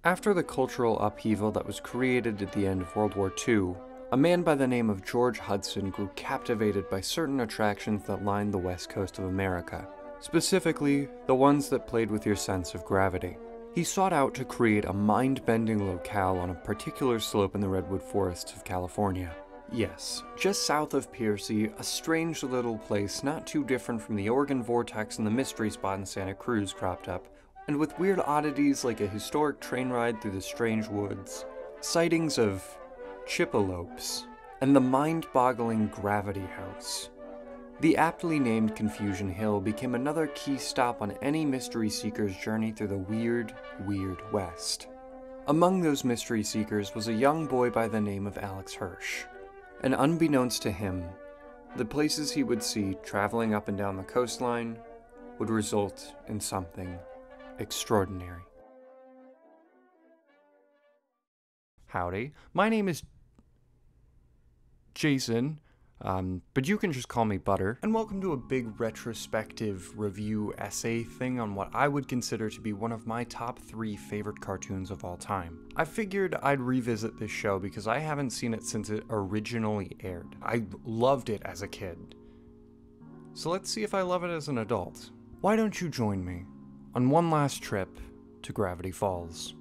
After the cultural upheaval that was created at the end of World War II, a man by the name of George Hudson grew captivated by certain attractions that lined the west coast of America, specifically the ones that played with your sense of gravity. He sought out to create a mind-bending locale on a particular slope in the redwood forests of California. Yes, just south of Piercy, a strange little place not too different from the Oregon Vortex and the Mystery Spot in Santa Cruz cropped up, and with weird oddities like a historic train ride through the strange woods, sightings of Chippelopes, and the mind-boggling Gravity House. The aptly named Confusion Hill became another key stop on any mystery seeker's journey through the weird, weird West. Among those mystery seekers was a young boy by the name of Alex Hirsch, and unbeknownst to him, the places he would see traveling up and down the coastline would result in something extraordinary. Howdy, my name is Jason, but you can just call me Butter, and welcome to a big retrospective review essay thing on what I would consider to be one of my top 3 favorite cartoons of all time. I figured I'd revisit this show because I haven't seen it since it originally aired. I loved it as a kid. So let's see if I love it as an adult. Why don't you join me on one last trip to Gravity Falls?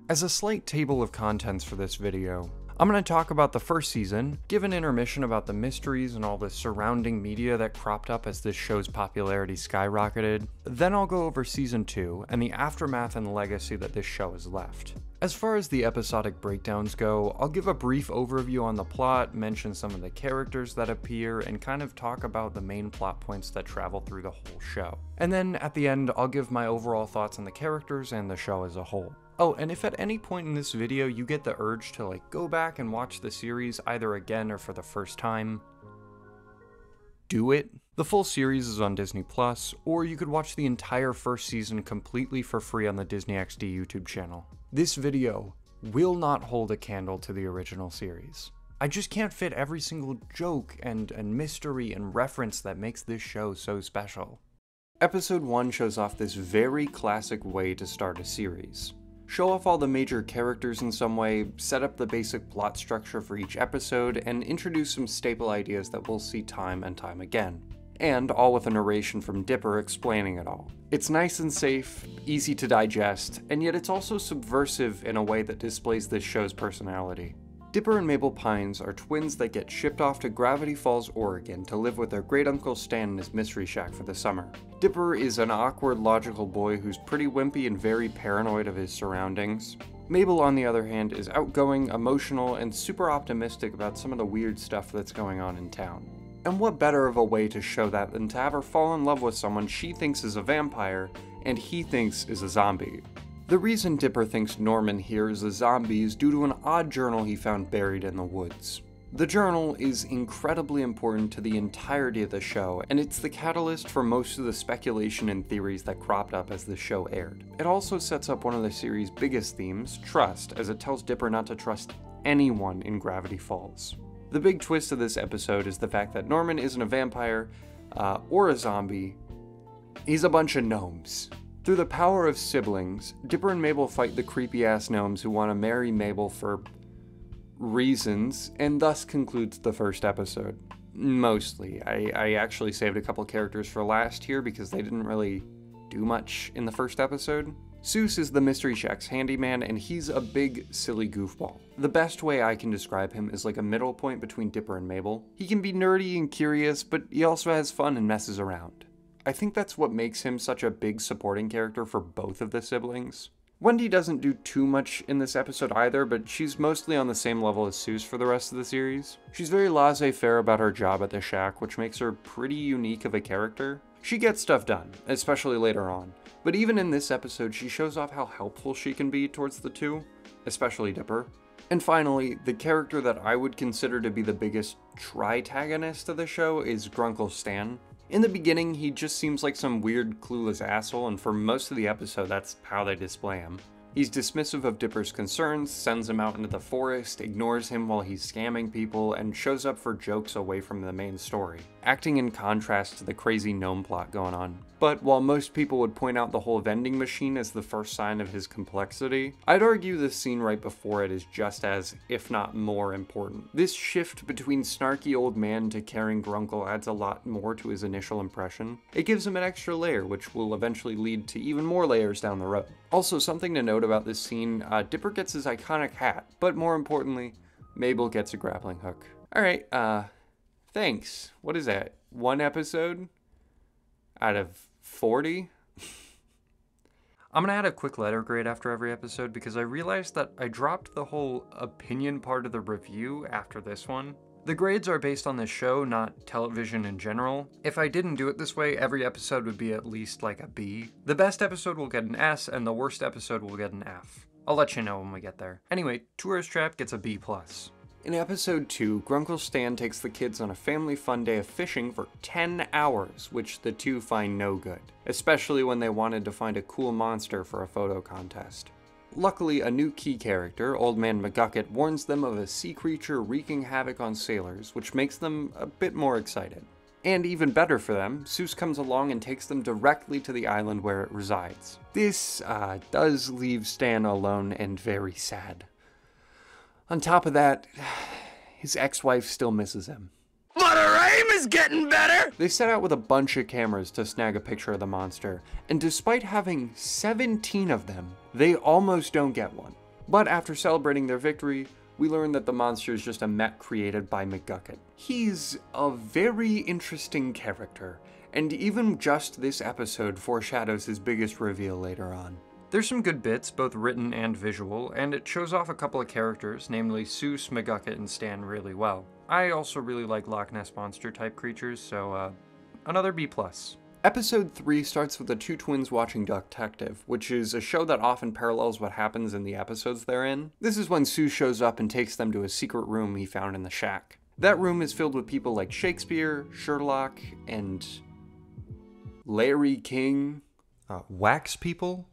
As a slight table of contents for this video, I'm going to talk about the first season, give an intermission about the mysteries and all the surrounding media that cropped up as this show's popularity skyrocketed. Then I'll go over season 2 and the aftermath and legacy that this show has left. As far as the episodic breakdowns go, I'll give a brief overview on the plot, mention some of the characters that appear, and kind of talk about the main plot points that travel through the whole show. And then at the end, I'll give my overall thoughts on the characters and the show as a whole. Oh, and if at any point in this video you get the urge to go back and watch the series either again or for the first time, do it. The full series is on Disney+, or you could watch the entire first season completely for free on the Disney XD YouTube channel. This video will not hold a candle to the original series. I just can't fit every single joke and mystery and reference that makes this show so special. Episode 1 shows off this very classic way to start a series. Show off all the major characters in some way, set up the basic plot structure for each episode, and introduce some staple ideas that we'll see time and time again. And all with a narration from Dipper explaining it all. It's nice and safe, easy to digest, and yet it's also subversive in a way that displays this show's personality. Dipper and Mabel Pines are twins that get shipped off to Gravity Falls, Oregon to live with their great-uncle Stan in his mystery shack for the summer. Dipper is an awkward, logical boy who's pretty wimpy and very paranoid of his surroundings. Mabel, on the other hand, is outgoing, emotional, and super optimistic about some of the weird stuff that's going on in town. And what better of a way to show that than to have her fall in love with someone she thinks is a vampire and he thinks is a zombie. The reason Dipper thinks Norman here is a zombie is due to an odd journal he found buried in the woods. The journal is incredibly important to the entirety of the show, and it's the catalyst for most of the speculation and theories that cropped up as the show aired. It also sets up one of the series' biggest themes, trust, as it tells Dipper not to trust anyone in Gravity Falls. The big twist of this episode is the fact that Norman isn't a vampire, or a zombie, he's a bunch of gnomes. Through the power of siblings, Dipper and Mabel fight the creepy-ass gnomes who want to marry Mabel for reasons, and thus concludes the first episode. Mostly. I actually saved a couple characters for last here because they didn't really do much in the first episode. Seuss is the Mystery Shack's handyman, and he's a big, silly goofball. The best way I can describe him is like a middle point between Dipper and Mabel. He can be nerdy and curious, but he also has fun and messes around. I think that's what makes him such a big supporting character for both of the siblings. Wendy doesn't do too much in this episode either, but she's mostly on the same level as Seuss for the rest of the series. She's very laissez-faire about her job at the shack, which makes her pretty unique of a character. She gets stuff done, especially later on, but even in this episode she shows off how helpful she can be towards the two, especially Dipper. And finally, the character that I would consider to be the biggest tritagonist of the show is Grunkle Stan. In the beginning, he just seems like some weird, clueless asshole, and for most of the episode, that's how they display him. He's dismissive of Dipper's concerns, sends him out into the forest, ignores him while he's scamming people, and shows up for jokes away from the main story, acting in contrast to the crazy gnome plot going on. But while most people would point out the whole vending machine as the first sign of his complexity, I'd argue the scene right before it is just as, if not more, important. This shift between snarky old man to caring grunkle adds a lot more to his initial impression. It gives him an extra layer, which will eventually lead to even more layers down the road. Also, something to note about this scene, Dipper gets his iconic hat, but more importantly, Mabel gets a grappling hook. Alright, thanks. What is that? 1 episode? Out of 40? I'm gonna add a quick letter grade after every episode because I realized that I dropped the whole opinion part of the review after this one. The grades are based on the show, not television in general. If I didn't do it this way, every episode would be at least like a B. The best episode will get an S, and the worst episode will get an F. I'll let you know when we get there. Anyway, Tourist Trap gets a B+. In episode 2, Grunkle Stan takes the kids on a family fun day of fishing for 10 hours, which the two find no good, especially when they wanted to find a cool monster for a photo contest. Luckily, a new key character, Old Man McGucket, warns them of a sea creature wreaking havoc on sailors, which makes them a bit more excited. And even better for them, Soos comes along and takes them directly to the island where it resides. This does leave Stan alone and very sad. On top of that, his ex-wife still misses him. But her aim is getting better! They set out with a bunch of cameras to snag a picture of the monster, and despite having 17 of them, they almost don't get one. But after celebrating their victory, we learn that the monster is just a mech created by McGucket. He's a very interesting character, and even just this episode foreshadows his biggest reveal later on. There's some good bits, both written and visual, and it shows off a couple of characters, namely Soos, McGucket, and Stan really well. I also really like Loch Ness Monster type creatures, so another B+. Episode 3 starts with the two twins watching Duck-tective, which is a show that often parallels what happens in the episodes they're in. This is when Soos shows up and takes them to a secret room he found in the shack. That room is filled with people like Shakespeare, Sherlock, and Larry King. Wax people?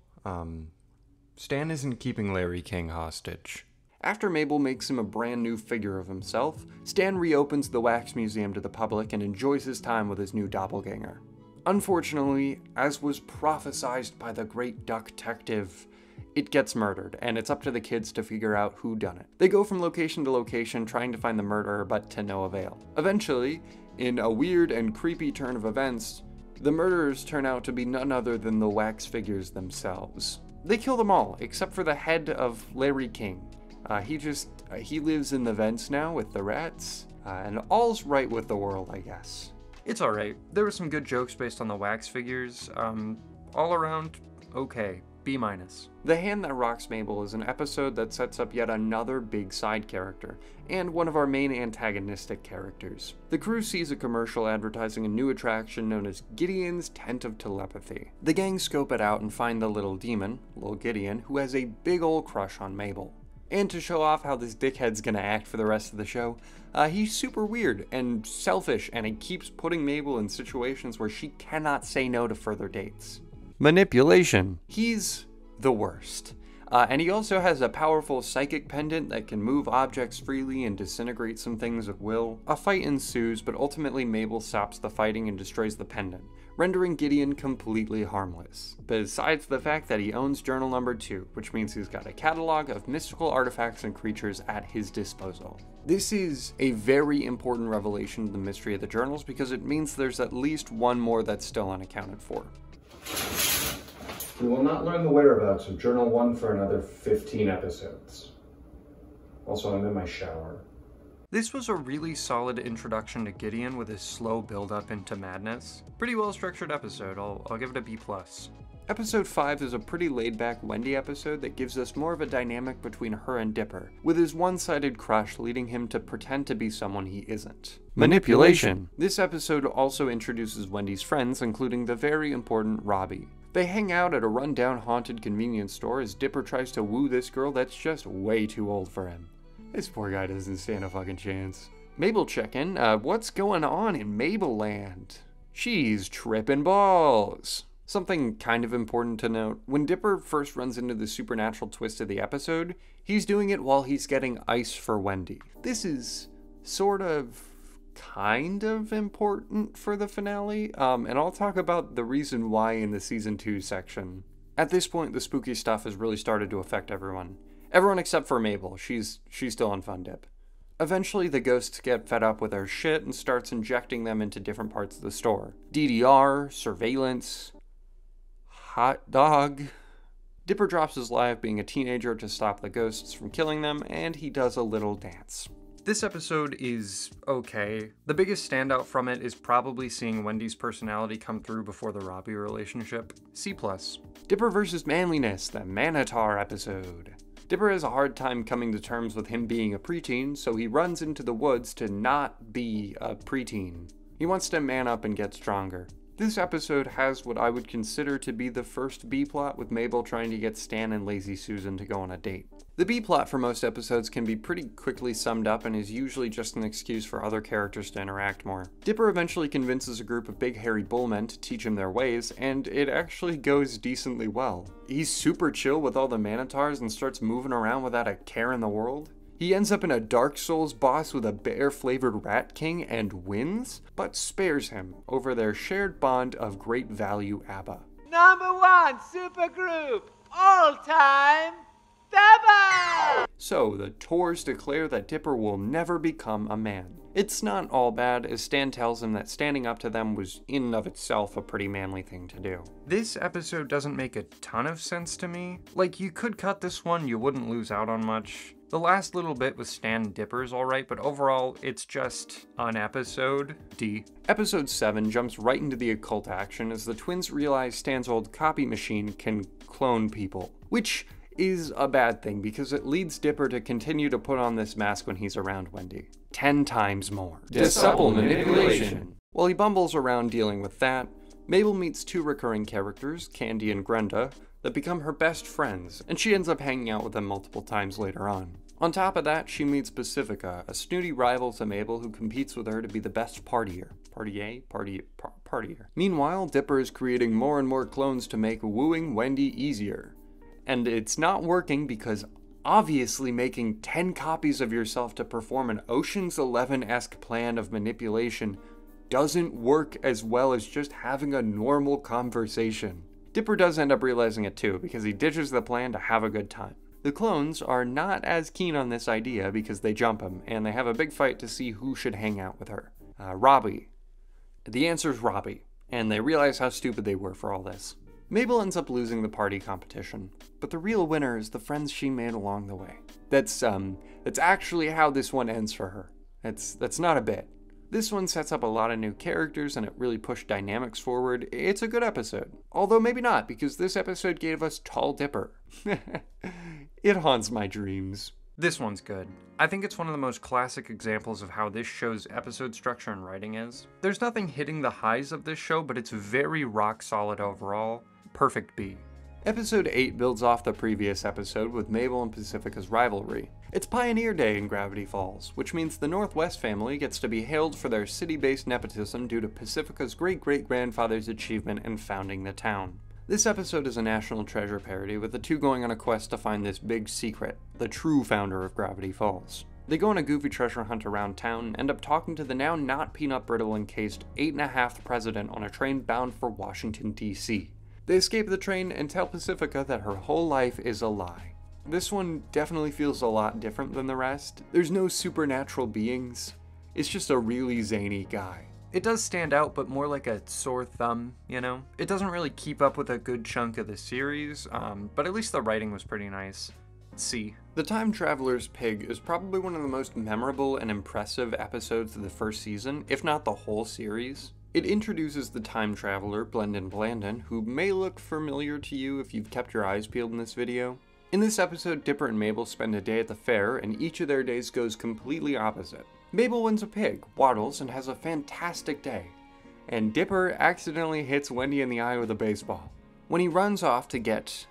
Stan isn't keeping Larry King hostage. After Mabel makes him a brand new figure of himself, Stan reopens the Wax Museum to the public and enjoys his time with his new doppelganger. Unfortunately, as was prophesized by the great Duck-tective, it gets murdered, and it's up to the kids to figure out who done it. They go from location to location trying to find the murderer, but to no avail. Eventually, in a weird and creepy turn of events, the murderers turn out to be none other than the wax figures themselves. They kill them all, except for the head of Larry King. He lives in the vents now with the rats, and all's right with the world, I guess. It's alright. There were some good jokes based on the wax figures. All around, okay. B-. The Hand That Rocks Mabel is an episode that sets up yet another big side character, and one of our main antagonistic characters. The crew sees a commercial advertising a new attraction known as Gideon's Tent of Telepathy. The gang scope it out and find the little demon, Lil Gideon, who has a big ol' crush on Mabel. And to show off how this dickhead's gonna act for the rest of the show, he's super weird and selfish, and he keeps putting Mabel in situations where she cannot say no to further dates. Manipulation. He's the worst. And he also has a powerful psychic pendant that can move objects freely and disintegrate some things at will. A fight ensues, but ultimately Mabel stops the fighting and destroys the pendant, rendering Gideon completely harmless. Besides the fact that he owns journal number 2, which means he's got a catalog of mystical artifacts and creatures at his disposal. This is a very important revelation to the mystery of the journals because it means there's at least one more that's still unaccounted for. We will not learn the whereabouts of Journal 1 for another 15 episodes. Also, I'm in my shower. This was a really solid introduction to Gideon with his slow build-up into madness. Pretty well-structured episode, I'll give it a B+. Episode 5 is a pretty laid-back Wendy episode that gives us more of a dynamic between her and Dipper, with his one-sided crush leading him to pretend to be someone he isn't. Manipulation. This episode also introduces Wendy's friends, including the very important Robbie. They hang out at a run-down haunted convenience store as Dipper tries to woo this girl that's just way too old for him. This poor guy doesn't stand a fucking chance. Mabel check-in. What's going on in Mabel Land? She's tripping balls. Something kind of important to note, when Dipper first runs into the supernatural twist of the episode, he's doing it while he's getting ice for Wendy. This is kind of important for the finale, and I'll talk about the reason why in the season 2 section. At this point, the spooky stuff has really started to affect everyone. Everyone except for Mabel, she's still on Fun Dip. Eventually, the ghosts get fed up with our shit and starts injecting them into different parts of the store. DDR, surveillance, hot dog. Dipper drops his lie of being a teenager to stop the ghosts from killing them, and he does a little dance. This episode is okay. The biggest standout from it is probably seeing Wendy's personality come through before the Robbie relationship. C+. Dipper vs. Manliness, the Manatar episode. Dipper has a hard time coming to terms with him being a preteen, so he runs into the woods to not be a preteen. He wants to man up and get stronger. This episode has what I would consider to be the first B-plot, with Mabel trying to get Stan and Lazy Susan to go on a date. The B-plot for most episodes can be pretty quickly summed up and is usually just an excuse for other characters to interact more. Dipper eventually convinces a group of big hairy bullmen to teach him their ways, and it actually goes decently well. He's super chill with all the Manitars and starts moving around without a care in the world. He ends up in a Dark Souls boss with a bear-flavored Rat King and wins, but spares him over their shared bond of great value ABBA. #1 supergroup, all time, ABBA! So, the Tours declare that Dipper will never become a man. It's not all bad, as Stan tells him that standing up to them was in and of itself a pretty manly thing to do. This episode doesn't make a ton of sense to me. Like, you could cut this one, you wouldn't lose out on much. The last little bit with Stan and Dipper is alright, but overall, it's just an episode. D. Episode 7 jumps right into the occult action as the twins realize Stan's old copy machine can clone people, which is a bad thing because it leads Dipper to continue to put on this mask when he's around Wendy. 10 times more. Supple manipulation. While he bumbles around dealing with that, Mabel meets 2 recurring characters, Candy and Grenda, that become her best friends, and she ends up hanging out with them multiple times later on. On top of that, she meets Pacifica, a snooty rival to Mabel who competes with her to be the best partier. Partier. Meanwhile, Dipper is creating more and more clones to make wooing Wendy easier. And it's not working because obviously making 10 copies of yourself to perform an Ocean's 11-esque plan of manipulation doesn't work as well as just having a normal conversation. Dipper does end up realizing it too, because he ditches the plan to have a good time. The clones are not as keen on this idea because they jump him, and they have a big fight to see who should hang out with her. Robbie. The answer's Robbie, and they realize how stupid they were for all this. Mabel ends up losing the party competition, but the real winner is the friends she made along the way. That's actually how this one ends for her. That's not a bit. This one sets up a lot of new characters and it really pushed dynamics forward. It's a good episode. Although maybe not, because this episode gave us Tall Dipper. It haunts my dreams. This one's good. I think it's one of the most classic examples of how this show's episode structure and writing is. There's nothing hitting the highs of this show, but it's very rock solid overall. Perfect B. Episode 8 builds off the previous episode with Mabel and Pacifica's rivalry. It's Pioneer Day in Gravity Falls, which means the Northwest family gets to be hailed for their city-based nepotism due to Pacifica's great-great-grandfather's achievement in founding the town. This episode is a National Treasure parody, with the two going on a quest to find this big secret, the true founder of Gravity Falls. They go on a goofy treasure hunt around town and end up talking to the now not peanut brittle encased 8.5th president on a train bound for Washington, D.C. They escape the train and tell Pacifica that her whole life is a lie. This one definitely feels a lot different than the rest. There's no supernatural beings. It's just a really zany guy. It does stand out, but more like a sore thumb, you know? It doesn't really keep up with a good chunk of the series, but at least the writing was pretty nice. C. The Time Traveler's Pig is probably one of the most memorable and impressive episodes of the first season, if not the whole series. It introduces the time traveler, Blendin Blandin, who may look familiar to you if you've kept your eyes peeled in this video. In this episode, Dipper and Mabel spend a day at the fair, and each of their days goes completely opposite. Mabel wins a pig, waddles, and has a fantastic day. And Dipper accidentally hits Wendy in the eye with a baseball. When he runs off to get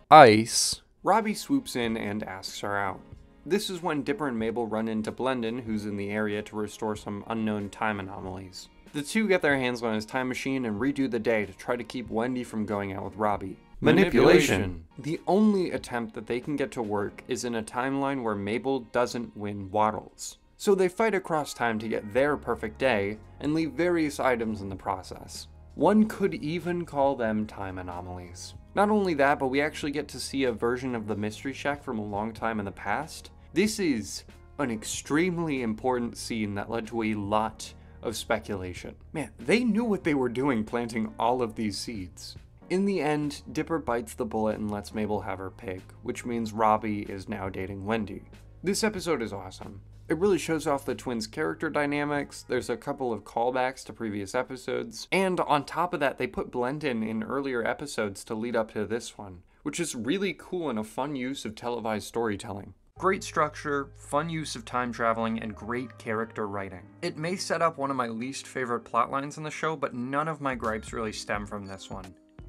ice, Robbie swoops in and asks her out. This is when Dipper and Mabel run into Blendin, who's in the area to restore some unknown time anomalies. The two get their hands on his time machine and redo the day to try to keep Wendy from going out with Robbie. Manipulation. The only attempt that they can get to work is in a timeline where Mabel doesn't win Waddles. So they fight across time to get their perfect day and leave various items in the process. One could even call them time anomalies. Not only that, but we actually get to see a version of the Mystery Shack from a long time in the past. This is an extremely important scene that led to a lot of speculation. Man, they knew what they were doing planting all of these seeds. In the end, Dipper bites the bullet and lets Mabel have her pig, which means Robbie is now dating Wendy. This episode is awesome. It really shows off the twins' character dynamics, there's a couple of callbacks to previous episodes, and on top of that, they put Blendon in earlier episodes to lead up to this one, which is really cool and a fun use of televised storytelling. Great structure, fun use of time traveling, and great character writing. It may set up one of my least favorite plot lines in the show, but none of my gripes really stem from this one.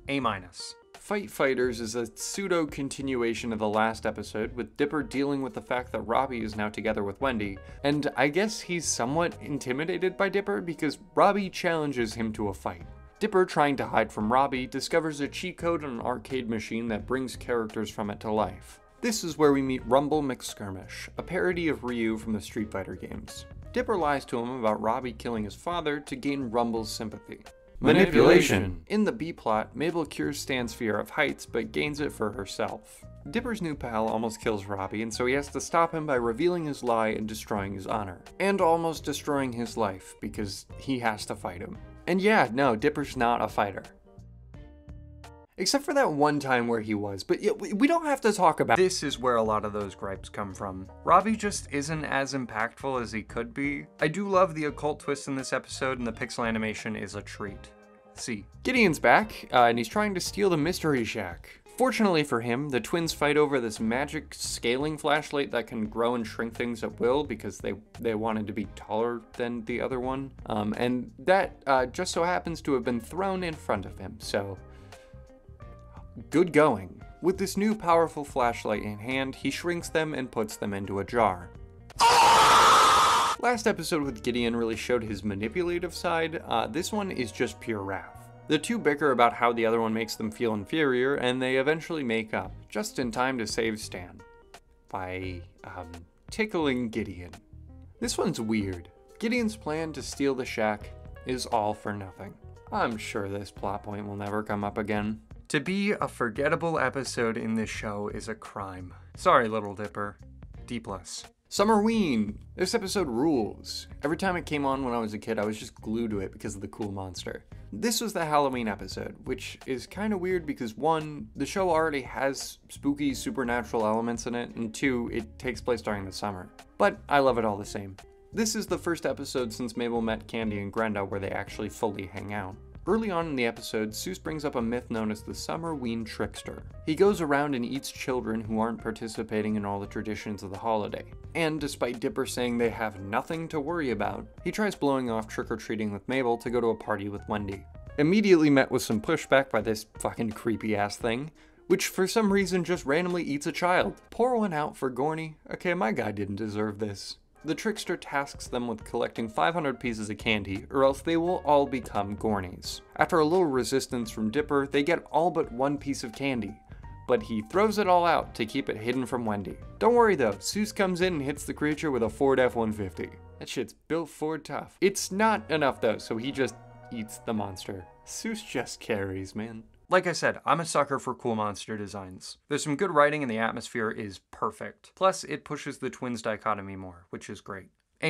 A-. Fight Fighters is a pseudo-continuation of the last episode, with Dipper dealing with the fact that Robbie is now together with Wendy, and I guess he's somewhat intimidated by Dipper because Robbie challenges him to a fight. Dipper, trying to hide from Robbie, discovers a cheat code on an arcade machine that brings characters from it to life. This is where we meet Rumble McSkirmish, a parody of Ryu from the Street Fighter games. Dipper lies to him about Robbie killing his father to gain Rumble's sympathy. Manipulation. In the B-plot, Mabel cures Stan's fear of heights, but gains it for herself. Dipper's new pal almost kills Robbie, and so he has to stop him by revealing his lie and destroying his honor. And almost destroying his life, because he has to fight him. And yeah, no, Dipper's not a fighter. Except for that one time where he was, but yeah, we don't have to talk about it. This is where a lot of those gripes come from. Robbie just isn't as impactful as he could be. I do love the occult twist in this episode, and the pixel animation is a treat. See, Gideon's back, and he's trying to steal the Mystery Shack. Fortunately for him, the twins fight over this magic scaling flashlight that can grow and shrink things at will because they wanted to be taller than the other one. And that just so happens to have been thrown in front of him, so good going. With this new powerful flashlight in hand, he shrinks them and puts them into a jar. Last episode with Gideon really showed his manipulative side. This one is just pure wrath. The two bicker about how the other one makes them feel inferior, and they eventually make up, just in time to save Stan. By, tickling Gideon. This one's weird. Gideon's plan to steal the shack is all for nothing. I'm sure this plot point will never come up again. To be a forgettable episode in this show is a crime. Sorry, Little Dipper. D+. Summerween! This episode rules. Every time it came on when I was a kid, I was just glued to it because of the cool monster. This was the Halloween episode, which is kind of weird because 1, the show already has spooky supernatural elements in it, and 2, it takes place during the summer. But I love it all the same. This is the first episode since Mabel met Candy and Grenda where they actually fully hang out. Early on in the episode, Seuss brings up a myth known as the Summerween Trickster. He goes around and eats children who aren't participating in all the traditions of the holiday. And despite Dipper saying they have nothing to worry about, he tries blowing off trick-or-treating with Mabel to go to a party with Wendy. Immediately met with some pushback by this fucking creepy-ass thing, which for some reason just randomly eats a child. Pour one out for Gorny. Okay, my guy didn't deserve this. The trickster tasks them with collecting 500 pieces of candy, or else they will all become Gornies. After a little resistance from Dipper, they get all but one piece of candy, but he throws it all out to keep it hidden from Wendy. Don't worry though, Seuss comes in and hits the creature with a Ford F-150. That shit's built Ford tough. It's not enough though, so he just eats the monster. Seuss just carries, man. Like I said, I'm a sucker for cool monster designs. There's some good writing and the atmosphere is perfect. Plus, it pushes the twins dichotomy more, which is great. A-.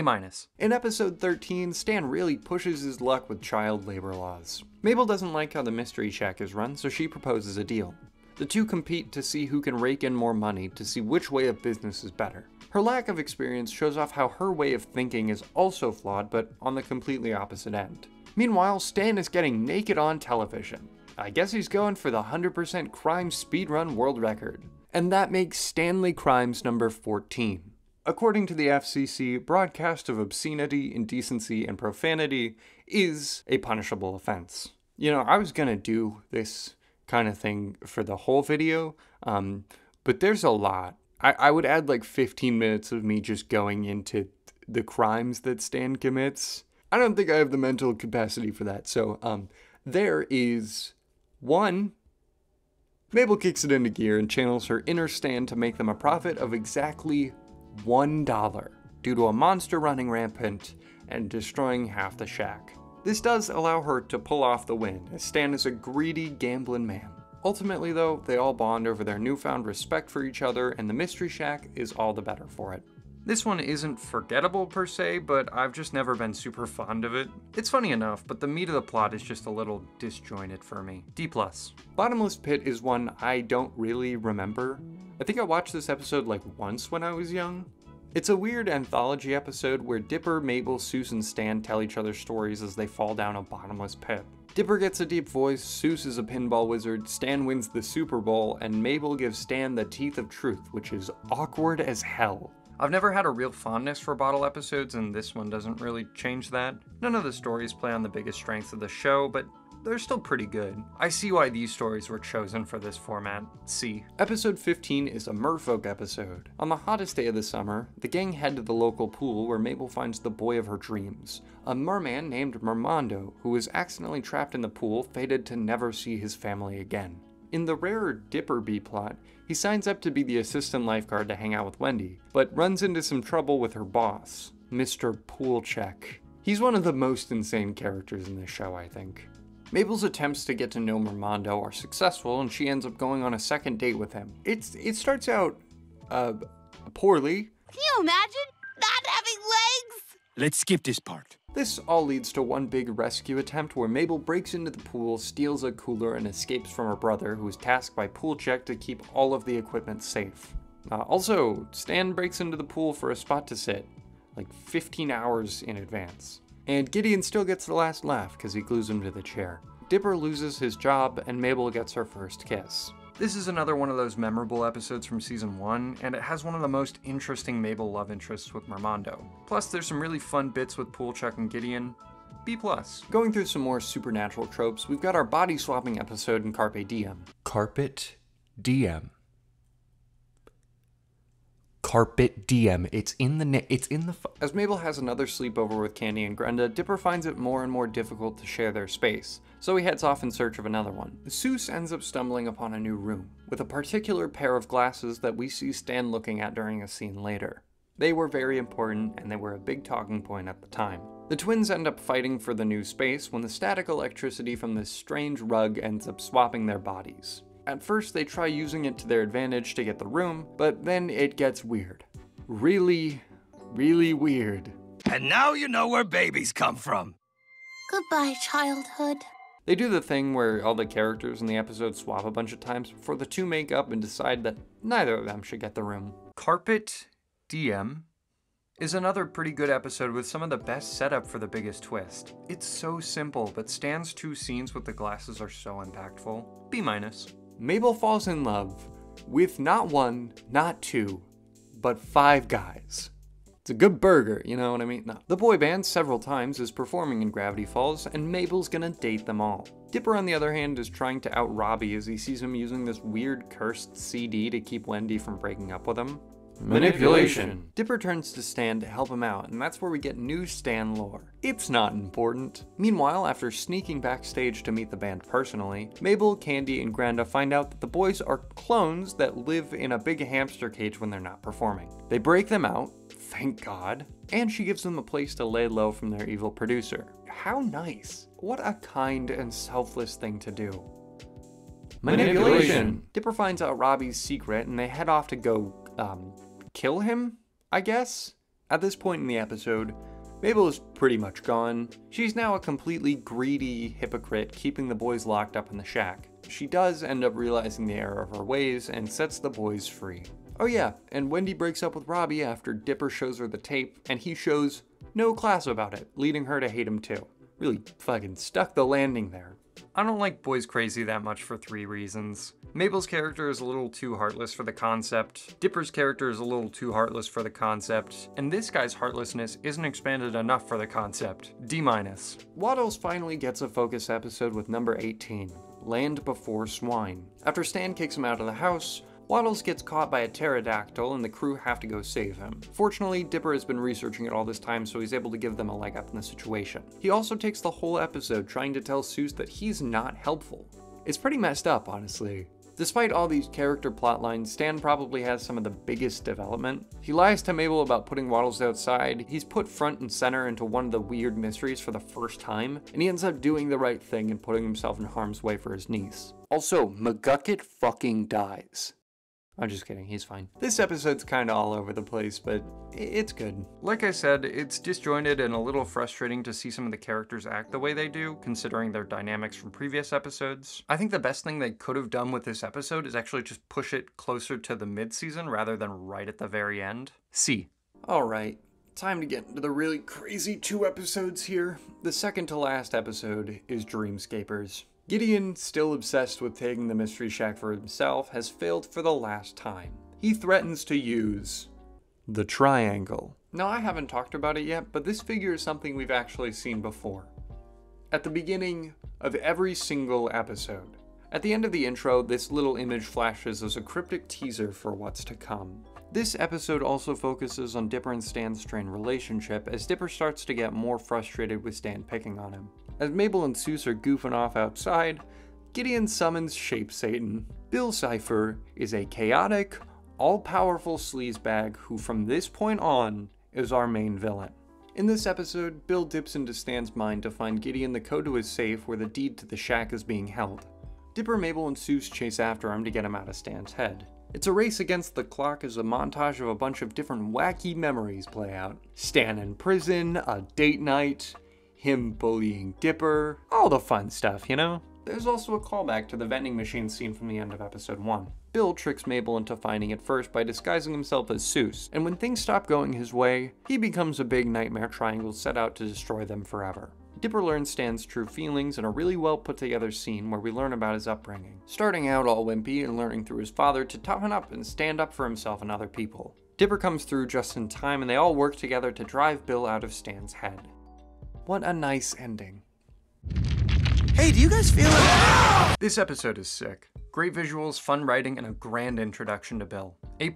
In episode 13, Stan really pushes his luck with child labor laws. Mabel doesn't like how the Mystery Shack is run, so she proposes a deal. The two compete to see who can rake in more money to see which way of business is better. Her lack of experience shows off how her way of thinking is also flawed, but on the completely opposite end. Meanwhile, Stan is getting naked on television. I guess he's going for the 100% crime speedrun world record. And that makes Stanley Crimes number 14. According to the FCC, broadcast of obscenity, indecency, and profanity is a punishable offense. You know, I was gonna do this kind of thing for the whole video, but there's a lot. I would add like 15 minutes of me just going into the crimes that Stan commits. I don't think I have the mental capacity for that. So, there is 1. Mabel kicks it into gear and channels her inner Stan to make them a profit of exactly $1 due to a monster running rampant and destroying half the shack. This does allow her to pull off the win, as Stan is a greedy, gambling man. Ultimately though, they all bond over their newfound respect for each other, and the Mystery Shack is all the better for it. This one isn't forgettable per se, but I've just never been super fond of it. It's funny enough, but the meat of the plot is just a little disjointed for me. D+. Bottomless Pit is one I don't really remember. I think I watched this episode like once when I was young. It's a weird anthology episode where Dipper, Mabel, Soos, and Stan tell each other stories as they fall down a bottomless pit. Dipper gets a deep voice, Soos is a pinball wizard, Stan wins the Super Bowl, and Mabel gives Stan the teeth of truth, which is awkward as hell. I've never had a real fondness for bottle episodes, and this one doesn't really change that. None of the stories play on the biggest strengths of the show, but they're still pretty good. I see why these stories were chosen for this format. C. Episode 15 is a merfolk episode. On the hottest day of the summer, the gang head to the local pool where Mabel finds the boy of her dreams, a merman named Mermando, who was accidentally trapped in the pool, fated to never see his family again. In the rarer Dipper B-plot, he signs up to be the assistant lifeguard to hang out with Wendy, but runs into some trouble with her boss, Mr. Poolcheck. He's one of the most insane characters in this show, I think. Mabel's attempts to get to know Mermando are successful, and she ends up going on a second date with him. It starts out, poorly. Can you imagine not having legs? Let's skip this part. This all leads to one big rescue attempt where Mabel breaks into the pool, steals a cooler, and escapes from her brother, who is tasked by Poolcheck to keep all of the equipment safe. Also, Stan breaks into the pool for a spot to sit, like 15 hours in advance. And Gideon still gets the last laugh because he glues him to the chair. Dipper loses his job, and Mabel gets her first kiss. This is another one of those memorable episodes from season 1, and it has one of the most interesting Mabel love interests with Mermando. Plus, there's some really fun bits with Poolcheck and Gideon. B+. Going through some more supernatural tropes, we've got our body swapping episode in Carpe Diem. Carpet Diem. Carpet Diem. It's in the As Mabel has another sleepover with Candy and Grenda, Dipper finds it more and more difficult to share their space, so he heads off in search of another one. Soos ends up stumbling upon a new room, with a particular pair of glasses that we see Stan looking at during a scene later. They were very important, and they were a big talking point at the time. The twins end up fighting for the new space when the static electricity from this strange rug ends up swapping their bodies. At first, they try using it to their advantage to get the room, but then it gets weird. Really, really weird. And now you know where babies come from. Goodbye, childhood. They do the thing where all the characters in the episode swap a bunch of times before the two make up and decide that neither of them should get the room. Carpet Diem is another pretty good episode with some of the best setup for the biggest twist. It's so simple, but Stan's 2 scenes with the glasses are so impactful. B-. Mabel falls in love with not 1, not 2, but 5 guys. It's a good burger, you know what I mean? No. The boy band several times is performing in Gravity Falls, and Mabel's gonna date them all. Dipper, on the other hand, is trying to out Robbie as he sees him using this weird cursed CD to keep Wendy from breaking up with him. Manipulation. Dipper turns to Stan to help him out, and that's where we get new Stan lore. It's not important. Meanwhile, after sneaking backstage to meet the band personally, Mabel, Candy, and Granda find out that the boys are clones that live in a big hamster cage when they're not performing. They break them out, thank God, and she gives them a place to lay low from their evil producer. How nice. What a kind and selfless thing to do. Manipulation. Dipper finds out Robbie's secret, and they head off to go, kill him, I guess? At this point in the episode, Mabel is pretty much gone. She's now a completely greedy hypocrite, keeping the boys locked up in the shack. She does end up realizing the error of her ways and sets the boys free. Oh yeah, and Wendy breaks up with Robbie after Dipper shows her the tape, and he shows no class about it, leading her to hate him too. Really fucking stuck the landing there. I don't like Boys Crazy that much for 3 reasons. Mabel's character is a little too heartless for the concept, Dipper's character is a little too heartless for the concept, and this guy's heartlessness isn't expanded enough for the concept. D-. Waddles finally gets a focus episode with number 18, Land Before Swine. After Stan kicks him out of the house, Waddles gets caught by a pterodactyl and the crew have to go save him. Fortunately, Dipper has been researching it all this time, so he's able to give them a leg up in the situation. He also takes the whole episode trying to tell Soos that he's not helpful. It's pretty messed up, honestly. Despite all these character plotlines, Stan probably has some of the biggest development. He lies to Mabel about putting Waddles outside, he's put front and center into one of the weird mysteries for the first time, and he ends up doing the right thing and putting himself in harm's way for his niece. Also, McGucket fucking dies. I'm just kidding, he's fine. This episode's kinda all over the place, but it's good. Like I said, it's disjointed and a little frustrating to see some of the characters act the way they do, considering their dynamics from previous episodes. I think the best thing they could have done with this episode is actually just push it closer to the mid-season rather than right at the very end. C. Alright, time to get into the really crazy 2 episodes here. The second to last episode is Dreamscapers. Gideon, still obsessed with taking the Mystery Shack for himself, has failed for the last time. He threatens to use the triangle. Now, I haven't talked about it yet, but this figure is something we've actually seen before. At the beginning of every single episode. At the end of the intro, this little image flashes as a cryptic teaser for what's to come. This episode also focuses on Dipper and Stan's strained relationship, as Dipper starts to get more frustrated with Stan picking on him. As Mabel and Soos are goofing off outside, Gideon summons Shape Satan. Bill Cipher is a chaotic, all-powerful sleazebag who from this point on is our main villain. In this episode, Bill dips into Stan's mind to find Gideon the code to his safe where the deed to the shack is being held. Dipper, Mabel, and Soos chase after him to get him out of Stan's head. It's a race against the clock as a montage of a bunch of different wacky memories play out. Stan in prison, a date night, him bullying Dipper, all the fun stuff, you know? There's also a callback to the vending machine scene from the end of episode 1. Bill tricks Mabel into finding it first by disguising himself as Soos, and when things stop going his way, he becomes a big nightmare triangle set out to destroy them forever. Dipper learns Stan's true feelings in a really well put together scene where we learn about his upbringing. Starting out all wimpy and learning through his father to toughen up and stand up for himself and other people. Dipper comes through just in time and they all work together to drive Bill out of Stan's head. What a nice ending. Hey, do you guys feel it? This episode is sick. Great visuals, fun writing, and a grand introduction to Bill. A+.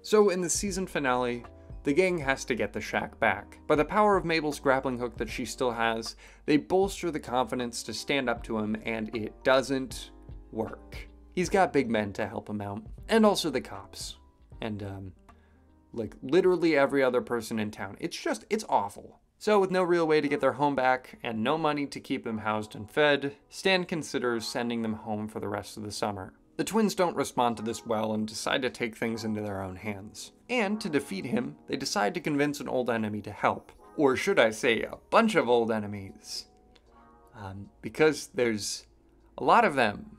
So in the season finale, the gang has to get the shack back. By the power of Mabel's grappling hook that she still has, they bolster the confidence to stand up to him, and it doesn't work. He's got big men to help him out. And also the cops. And, like, literally every other person in town. It's awful. So with no real way to get their home back, and no money to keep them housed and fed, Stan considers sending them home for the rest of the summer. The twins don't respond to this well and decide to take things into their own hands. And to defeat him, they decide to convince an old enemy to help. Or should I say, a bunch of old enemies. Because there's a lot of them.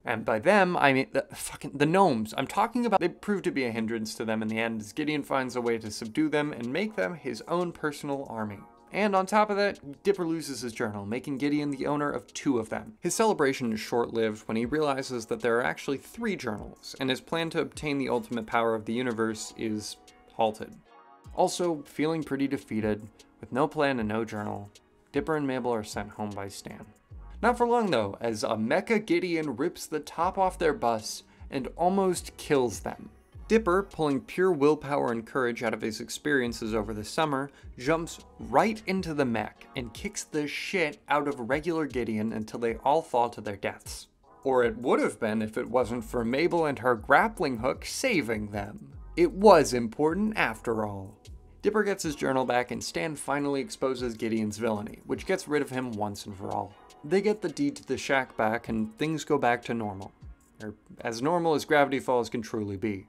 And by them, I mean the gnomes. I'm talking about, they prove to be a hindrance to them in the end as Gideon finds a way to subdue them and make them his own personal army. And on top of that, Dipper loses his journal, making Gideon the owner of 2 of them. His celebration is short-lived when he realizes that there are actually 3 journals, and his plan to obtain the ultimate power of the universe is halted. Also, feeling pretty defeated, with no plan and no journal, Dipper and Mabel are sent home by Stan. Not for long though, as a Mecha Gideon rips the top off their bus and almost kills them. Dipper, pulling pure willpower and courage out of his experiences over the summer, jumps right into the mech and kicks the shit out of regular Gideon until they all fall to their deaths. Or it would have been if it wasn't for Mabel and her grappling hook saving them. It was important after all. Dipper gets his journal back and Stan finally exposes Gideon's villainy, which gets rid of him once and for all. They get the deed to the shack back and things go back to normal. Or as normal as Gravity Falls can truly be.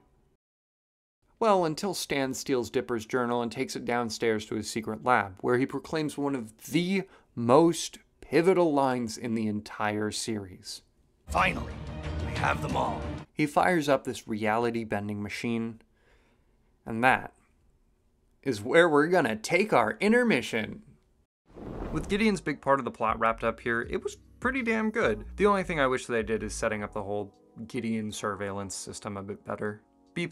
Well, until Stan steals Dipper's journal and takes it downstairs to his secret lab, where he proclaims one of the most pivotal lines in the entire series. Finally, we have them all. He fires up this reality-bending machine, and that is where we're gonna take our intermission. With Gideon's big part of the plot wrapped up here, it was pretty damn good. The only thing I wish they did is setting up the whole Gideon surveillance system a bit better. B+.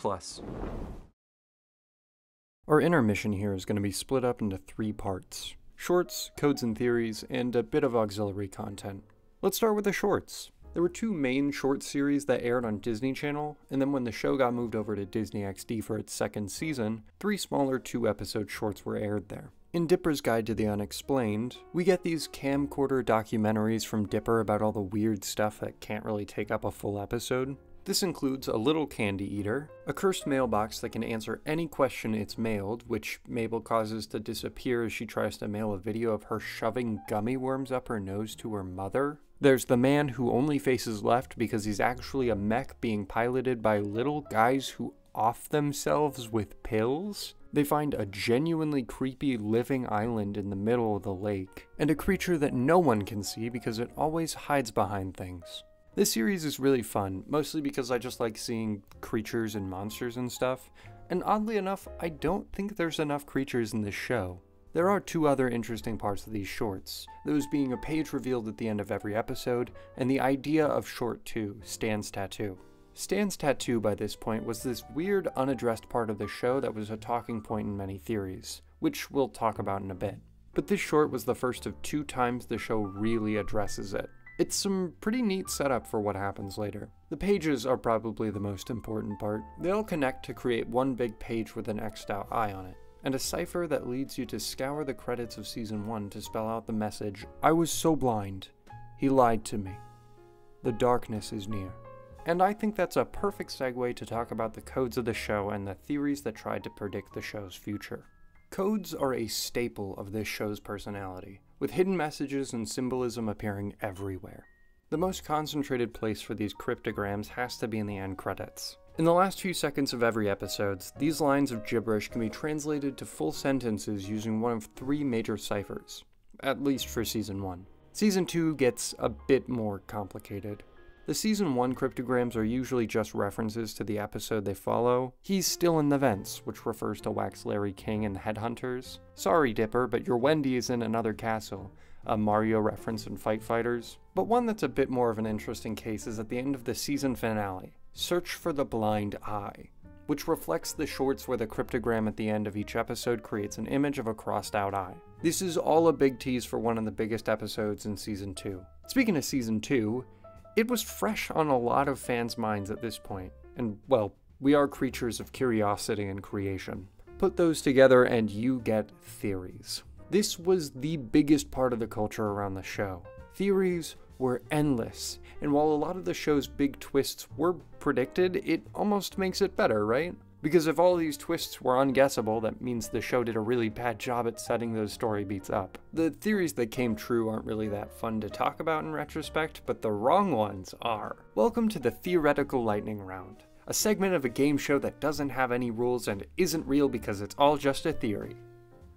Our intermission here is going to be split up into 3 parts. Shorts, codes and theories, and a bit of auxiliary content. Let's start with the shorts. There were 2 main short series that aired on Disney Channel, and then when the show got moved over to Disney XD for its 2nd season, 3 smaller 2-episode shorts were aired there. In Dipper's Guide to the Unexplained, we get these camcorder documentaries from Dipper about all the weird stuff that can't really take up a full episode. This includes a little candy eater, a cursed mailbox that can answer any question it's mailed, which Mabel causes to disappear as she tries to mail a video of her shoving gummy worms up her nose to her mother. There's the man who only faces left because he's actually a mech being piloted by little guys who off themselves with pills. They find a genuinely creepy living island in the middle of the lake, and a creature that no one can see because it always hides behind things. This series is really fun, mostly because I just like seeing creatures and monsters and stuff, and oddly enough, I don't think there's enough creatures in this show. There are 2 other interesting parts of these shorts, those being a page revealed at the end of every episode, and the idea of short 2, Stan's tattoo. Stan's tattoo by this point was this weird unaddressed part of the show that was a talking point in many theories, which we'll talk about in a bit. But this short was the first of 2 times the show really addresses it. It's some pretty neat setup for what happens later. The pages are probably the most important part. They all connect to create one big page with an X'd out eye on it, and a cipher that leads you to scour the credits of Season 1 to spell out the message, "I was so blind. He lied to me. The darkness is near." And I think that's a perfect segue to talk about the codes of the show and the theories that tried to predict the show's future. Codes are a staple of this show's personality, with hidden messages and symbolism appearing everywhere. The most concentrated place for these cryptograms has to be in the end credits. In the last few seconds of every episode, these lines of gibberish can be translated to full sentences using one of 3 major ciphers, at least for Season 1. Season 2 gets a bit more complicated. The Season 1 cryptograms are usually just references to the episode they follow. He's still in the vents, which refers to Wax Larry King and Headhunters. Sorry Dipper, but your Wendy is in another castle. A Mario reference in Fight Fighters. But one that's a bit more of an interesting case is at the end of the season finale, Search for the Blind Eye, which reflects the shorts where the cryptogram at the end of each episode creates an image of a crossed out eye. This is all a big tease for one of the biggest episodes in Season 2. Speaking of Season 2, it was fresh on a lot of fans' minds at this point, and well, we are creatures of curiosity and creation. Put those together and you get theories. This was the biggest part of the culture around the show. Theories were endless, and while a lot of the show's big twists were predicted, it almost makes it better, right? Because if all these twists were unguessable, that means the show did a really bad job at setting those story beats up. The theories that came true aren't really that fun to talk about in retrospect, but the wrong ones are. Welcome to the Theoretical Lightning Round, a segment of a game show that doesn't have any rules and isn't real because it's all just a theory.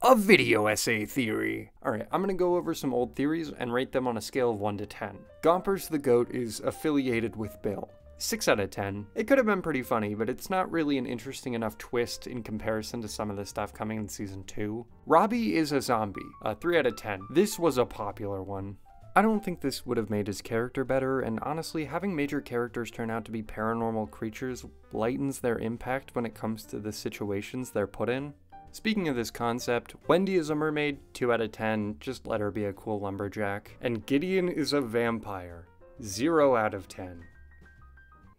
A video essay theory! Alright, I'm gonna go over some old theories and rate them on a scale of 1 to 10. Gompers the Goat is affiliated with Bill. 6 out of 10. It could have been pretty funny, but it's not really an interesting enough twist in comparison to some of the stuff coming in Season 2. Robbie is a zombie. 3 out of 10. This was a popular one. I don't think this would have made his character better, and honestly, having major characters turn out to be paranormal creatures lightens their impact when it comes to the situations they're put in. Speaking of this concept, Wendy is a mermaid, 2 out of 10, just let her be a cool lumberjack. And Gideon is a vampire, 0 out of 10.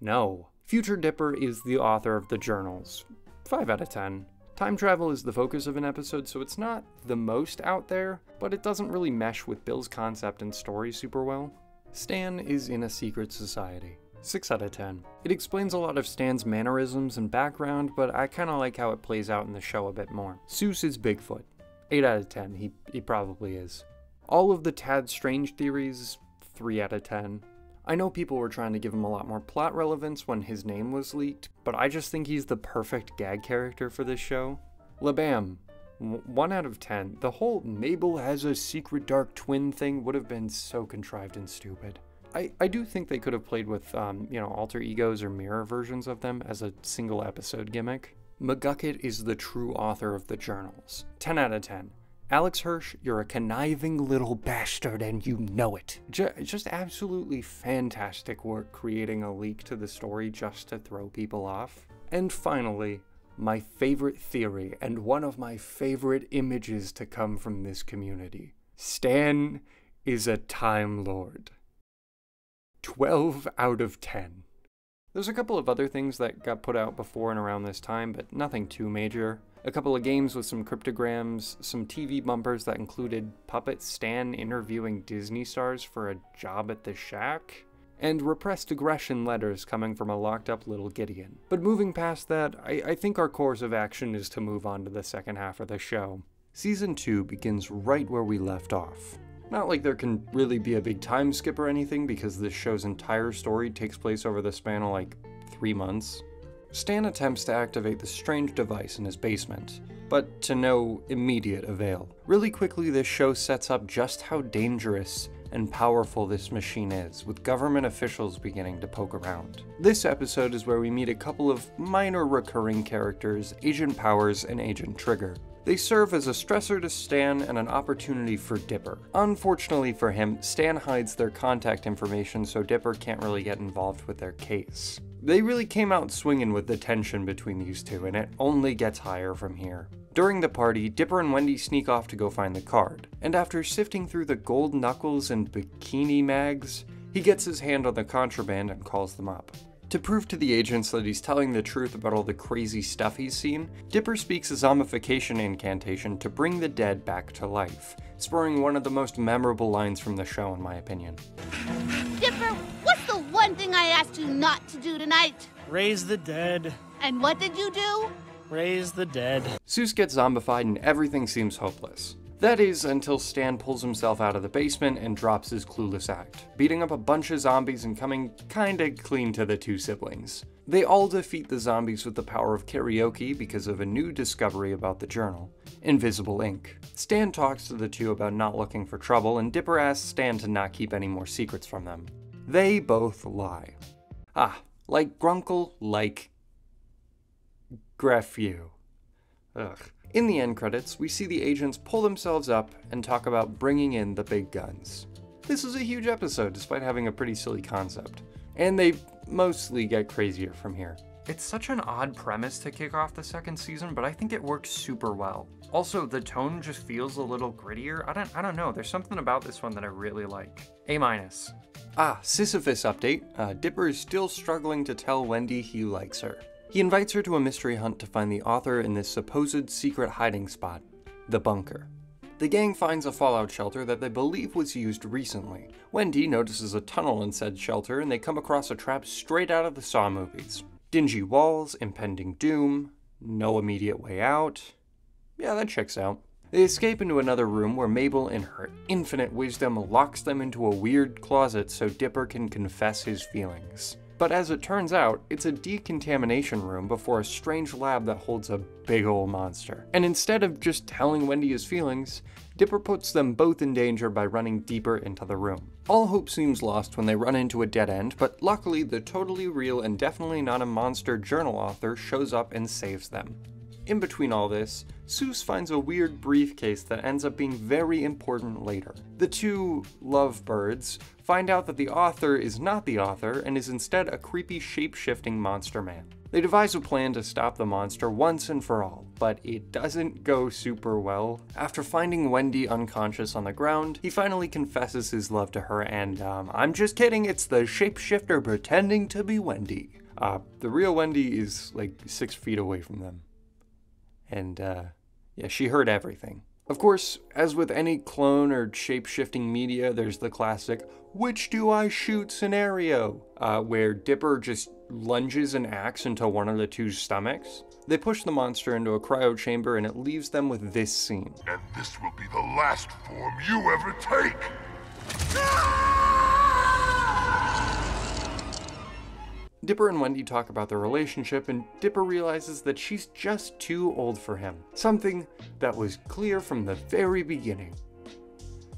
No. Future Dipper is the author of the journals, 5 out of 10. Time travel is the focus of an episode, so it's not the most out there, but it doesn't really mesh with Bill's concept and story super well. Stan is in a secret society, 6 out of 10. It explains a lot of Stan's mannerisms and background, but I kinda like how it plays out in the show a bit more. Seuss is Bigfoot, 8 out of 10, he probably is. All of the Tad Strange theories, 3 out of 10. I know people were trying to give him a lot more plot relevance when his name was leaked, but I just think he's the perfect gag character for this show. LeBam, 1 out of 10. The whole Mabel has a secret dark twin thing would have been so contrived and stupid. I do think they could have played with, alter egos or mirror versions of them as a single episode gimmick. McGucket is the true author of the journals, 10 out of 10. Alex Hirsch, you're a conniving little bastard and you know it. Just absolutely fantastic work creating a leak to the story just to throw people off. And finally, my favorite theory and one of my favorite images to come from this community. Stan is a Time Lord. 12 out of 10. There's a couple of other things that got put out before and around this time, but nothing too major. A couple of games with some cryptograms, some TV bumpers that included Puppet Stan interviewing Disney stars for a job at the Shack, and repressed aggression letters coming from a locked-up little Gideon. But moving past that, I think our course of action is to move on to the second half of the show. Season 2 begins right where we left off. Not like there can really be a big time skip or anything, because this show's entire story takes place over the span of like 3 months. Stan attempts to activate the strange device in his basement, but to no immediate avail. Really quickly, this show sets up just how dangerous and powerful this machine is, with government officials beginning to poke around. This episode is where we meet a couple of minor recurring characters, Agent Powers and Agent Trigger. They serve as a stressor to Stan and an opportunity for Dipper. Unfortunately for him, Stan hides their contact information so Dipper can't really get involved with their case. They really came out swinging with the tension between these two, and it only gets higher from here. During the party, Dipper and Wendy sneak off to go find the card, and after sifting through the gold knuckles and bikini mags, he gets his hand on the contraband and calls them up. To prove to the agents that he's telling the truth about all the crazy stuff he's seen, Dipper speaks a zombification incantation to bring the dead back to life, spurring one of the most memorable lines from the show in my opinion. Dipper, what's the one thing I asked you not to do tonight? Raise the dead. And what did you do? Raise the dead. Zeus gets zombified and everything seems hopeless. That is, until Stan pulls himself out of the basement and drops his clueless act, beating up a bunch of zombies and coming kinda clean to the two siblings. They all defeat the zombies with the power of karaoke because of a new discovery about the journal, invisible ink. Stan talks to the two about not looking for trouble, and Dipper asks Stan to not keep any more secrets from them. They both lie. Like Grunkle, like Graphew. Ugh. In the end credits, we see the agents pull themselves up and talk about bringing in the big guns. This is a huge episode despite having a pretty silly concept, and they mostly get crazier from here. It's such an odd premise to kick off the second season, but I think it works super well. Also, the tone just feels a little grittier. I don't know, there's something about this one that I really like. A-. Sisyphus update. Dipper is still struggling to tell Wendy he likes her. He invites her to a mystery hunt to find the author in this supposed secret hiding spot, the bunker. The gang finds a fallout shelter that they believe was used recently. Wendy notices a tunnel in said shelter, and they come across a trap straight out of the Saw movies. Dingy walls, impending doom, no immediate way out. Yeah, that checks out. They escape into another room where Mabel, in her infinite wisdom, locks them into a weird closet so Dipper can confess his feelings. But as it turns out, it's a decontamination room before a strange lab that holds a big ol' monster. And instead of just telling Wendy his feelings, Dipper puts them both in danger by running deeper into the room. All hope seems lost when they run into a dead end, but luckily the totally real and definitely not a monster journal author shows up and saves them. In between all this, Zeus finds a weird briefcase that ends up being very important later. The two lovebirds find out that the author is not the author and is instead a creepy shape-shifting monster man. They devise a plan to stop the monster once and for all, but it doesn't go super well. After finding Wendy unconscious on the ground, he finally confesses his love to her, and I'm just kidding, it's the shapeshifter pretending to be Wendy. The real Wendy is like 6 feet away from them. And, yeah, she heard everything. Of course, as with any clone or shape-shifting media, there's the classic, which do I shoot scenario, where Dipper just lunges an axe into one of the two's stomachs. They push the monster into a cryo chamber and it leaves them with this scene. And this will be the last form you ever take! Dipper and Wendy talk about their relationship, and Dipper realizes that she's just too old for him. Something that was clear from the very beginning.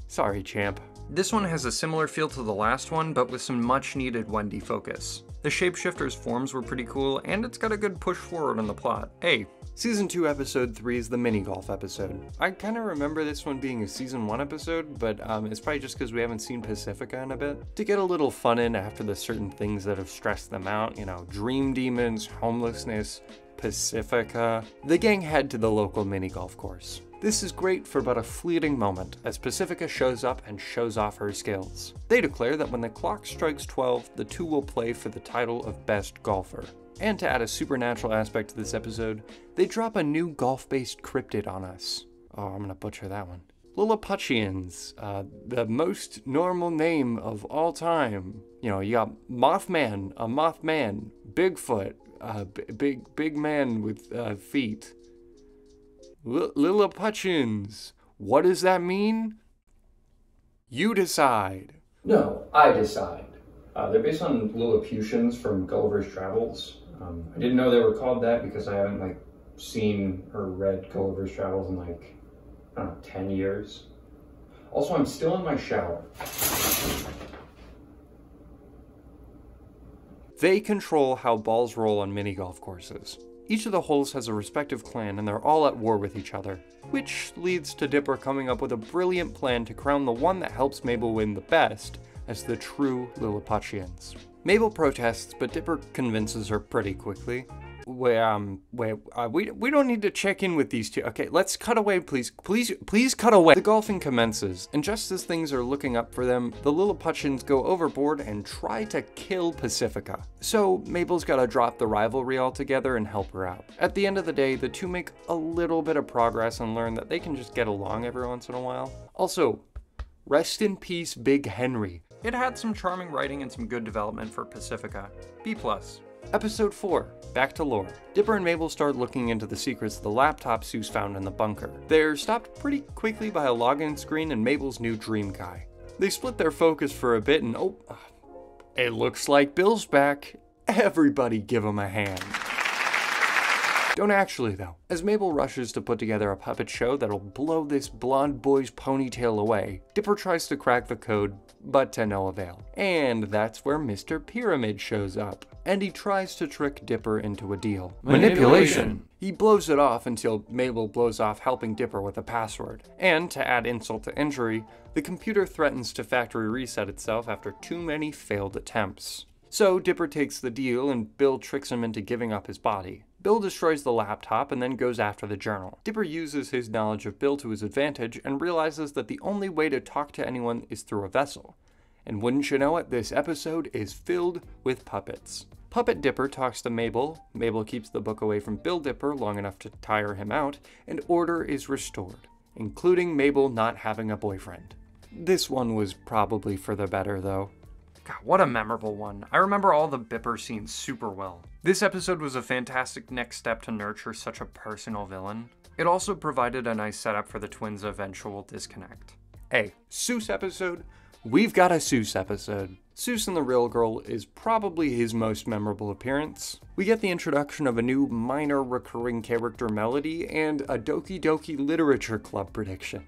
Sorry, champ. This one has a similar feel to the last one, but with some much needed Wendy focus. The shapeshifter's forms were pretty cool, and it's got a good push forward on the plot. Hey, Season 2 Episode 3 is the mini-golf episode. I kinda remember this one being a Season 1 episode, but it's probably just because we haven't seen Pacifica in a bit. To get a little fun in after the certain things that have stressed them out, you know, dream demons, homelessness, Pacifica, the gang head to the local mini-golf course. This is great for but a fleeting moment, as Pacifica shows up and shows off her skills. They declare that when the clock strikes 12, the two will play for the title of Best Golfer. And to add a supernatural aspect to this episode, they drop a new golf-based cryptid on us. Oh, I'm gonna butcher that one. Lilliputians, the most normal name of all time. You know, you got Mothman, a Mothman, Bigfoot, big man with feet. Lilliputians. What does that mean? You decide. No, I decide. They're based on Lilliputians from Gulliver's Travels. I didn't know they were called that because I haven't seen or read Gulliver's Travels in I don't know, 10 years. Also, I'm still in my shower. They control how balls roll on mini golf courses. Each of the holes has a respective clan and they're all at war with each other, which leads to Dipper coming up with a brilliant plan to crown the one that helps Mabel win the best as the true Lilliputians. Mabel protests, but Dipper convinces her pretty quickly. We don't need to check in with these two. Okay, let's cut away, please. Please cut away. The golfing commences, and just as things are looking up for them, the Lilliputians go overboard and try to kill Pacifica. So Mabel's gotta drop the rivalry altogether and help her out. At the end of the day, the two make a little bit of progress and learn that they can just get along every once in a while. Also, rest in peace, Big Henry. It had some charming writing and some good development for Pacifica. B+. Episode 4, back to lore. Dipper and Mabel start looking into the secrets of the laptop Soos found in the bunker. They're stopped pretty quickly by a login screen and Mabel's new dream guy. They split their focus for a bit and it looks like Bill's back. Everybody give him a hand. Don't actually though. As Mabel rushes to put together a puppet show that'll blow this blonde boy's ponytail away, Dipper tries to crack the code, but to no avail. And that's where Mr. Pyramid shows up, and he tries to trick Dipper into a deal. Manipulation. He blows it off until Mabel blows off helping Dipper with a password. And to add insult to injury, the computer threatens to factory reset itself after too many failed attempts. So Dipper takes the deal and Bill tricks him into giving up his body. Bill destroys the laptop and then goes after the journal. Dipper uses his knowledge of Bill to his advantage and realizes that the only way to talk to anyone is through a vessel. And wouldn't you know it, this episode is filled with puppets. Puppet Dipper talks to Mabel, Mabel keeps the book away from Bill Dipper long enough to tire him out, and order is restored, including Mabel not having a boyfriend. This one was probably for the better though. God, what a memorable one. I remember all the Bipper scenes super well. This episode was a fantastic next step to nurture such a personal villain. It also provided a nice setup for the twins' eventual disconnect. Hey, Soos episode? We've got a Soos episode. Soos in The Real Girl is probably his most memorable appearance. We get the introduction of a new minor recurring character Melody and a Doki Doki Literature Club prediction.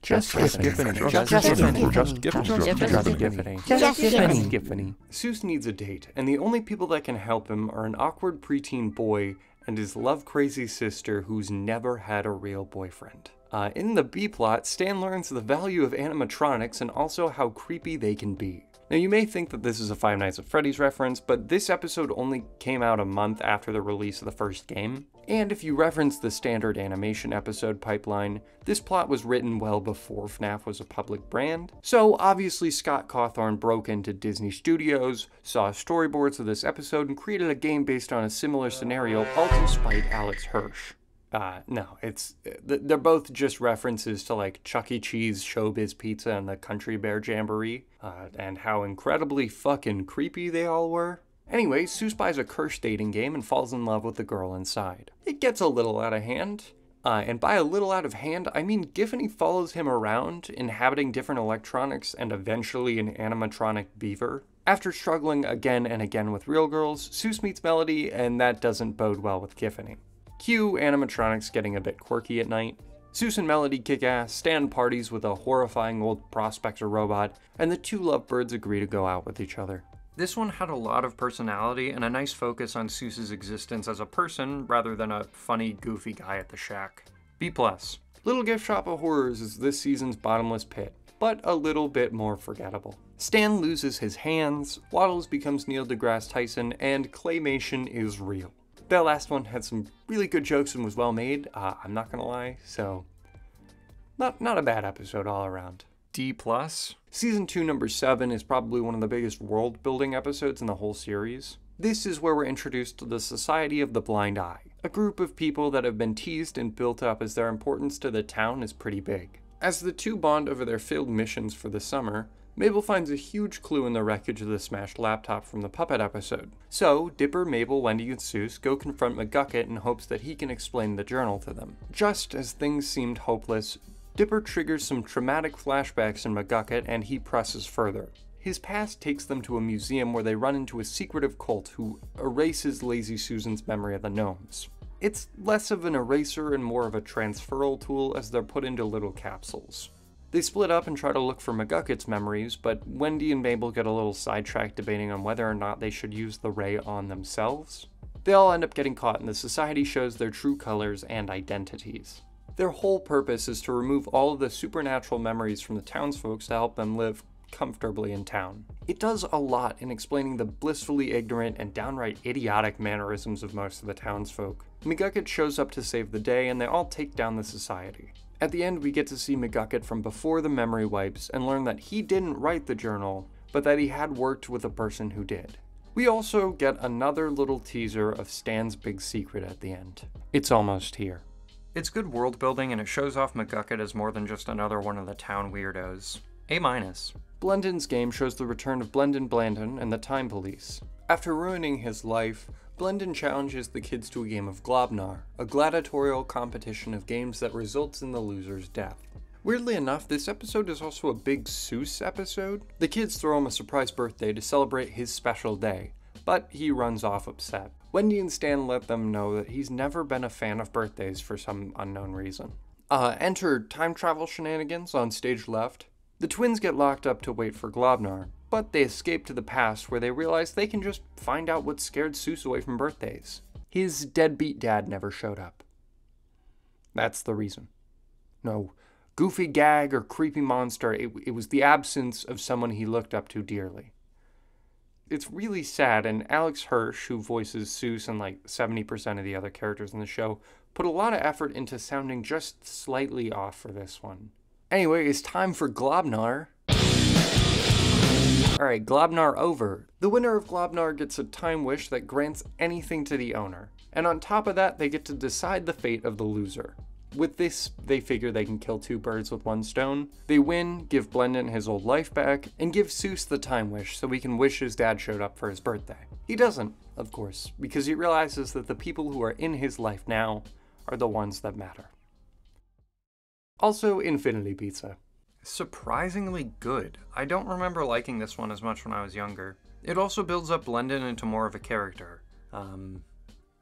Just Giffany. Soos needs a date, and the only people that can help him are an awkward preteen boy and his love-crazy sister who's never had a real boyfriend. In the B-plot, Stan learns the value of animatronics and also how creepy they can be. Now you may think that this is a Five Nights at Freddy's reference, but this episode only came out a month after the release of the first game. And if you reference the standard animation episode pipeline, this plot was written well before FNAF was a public brand. So obviously Scott Cawthon broke into Disney Studios, saw storyboards of this episode, and created a game based on a similar scenario, all to spite Alex Hirsch. No, they're both just references to like Chuck E. Cheese, Showbiz Pizza, and the Country Bear Jamboree, and how incredibly fucking creepy they all were. Anyway, Soos buys a cursed dating game and falls in love with the girl inside. It gets a little out of hand, and by a little out of hand, I mean Giffany follows him around, inhabiting different electronics and eventually an animatronic beaver. After struggling again and again with real girls, Soos meets Melody, and that doesn't bode well with Giffany. Cue animatronics getting a bit quirky at night. Soos and Melody kick ass, Stan parties with a horrifying old prospector robot, and the two lovebirds agree to go out with each other. This one had a lot of personality and a nice focus on Soos's existence as a person rather than a funny, goofy guy at the shack. B+. Little Gift Shop of Horrors is this season's bottomless pit, but a little bit more forgettable. Stan loses his hands, Waddles becomes Neil deGrasse Tyson, and claymation is real. That last one had some really good jokes and was well made, I'm not gonna lie, so Not a bad episode all around. D+. Season 2, number 7 is probably one of the biggest world-building episodes in the whole series. This is where we're introduced to the Society of the Blind Eye, a group of people that have been teased and built up as their importance to the town is pretty big. As the two bond over their failed missions for the summer, Mabel finds a huge clue in the wreckage of the smashed laptop from the Puppet episode. So, Dipper, Mabel, Wendy, and Soos go confront McGucket in hopes that he can explain the journal to them. Just as things seemed hopeless, Dipper triggers some traumatic flashbacks in McGucket and he presses further. His past takes them to a museum where they run into a secretive cult who erases Lazy Susan's memory of the gnomes. It's less of an eraser and more of a transferal tool as they're put into little capsules. They split up and try to look for McGucket's memories, but Wendy and Mabel get a little sidetracked debating on whether or not they should use the ray on themselves. They all end up getting caught and the society shows their true colors and identities. Their whole purpose is to remove all of the supernatural memories from the townsfolk to help them live comfortably in town. It does a lot in explaining the blissfully ignorant and downright idiotic mannerisms of most of the townsfolk. McGucket shows up to save the day and they all take down the society. At the end, we get to see McGucket from before the memory wipes and learn that he didn't write the journal, but that he had worked with a person who did. We also get another little teaser of Stan's big secret at the end. It's almost here. It's good world building and it shows off McGucket as more than just another one of the town weirdos. A-. Blendon's game shows the return of Blendon Blandon and the Time Police. After ruining his life, Blendon challenges the kids to a game of Globnar, a gladiatorial competition of games that results in the loser's death. Weirdly enough, this episode is also a big Soos episode. The kids throw him a surprise birthday to celebrate his special day, but he runs off upset. Wendy and Stan let them know that he's never been a fan of birthdays for some unknown reason. Enter time travel shenanigans on stage left. The twins get locked up to wait for Globnar, but they escape to the past where they realize they can just find out what scared Soos away from birthdays. His deadbeat dad never showed up. That's the reason. No goofy gag or creepy monster, it was the absence of someone he looked up to dearly. It's really sad, and Alex Hirsch, who voices Soos and like 70% of the other characters in the show, put a lot of effort into sounding just slightly off for this one. Anyway, it's time for Globnar. Alright, Globnar over. The winner of Globnar gets a time wish that grants anything to the owner. And on top of that, they get to decide the fate of the loser. With this, they figure they can kill two birds with one stone. They win, give Blendon his old life back, and give Soos the time wish so he can wish his dad showed up for his birthday. He doesn't, of course, because he realizes that the people who are in his life now are the ones that matter. Also, Infinity Pizza. Surprisingly good. I don't remember liking this one as much when I was younger. It also builds up Blendon into more of a character.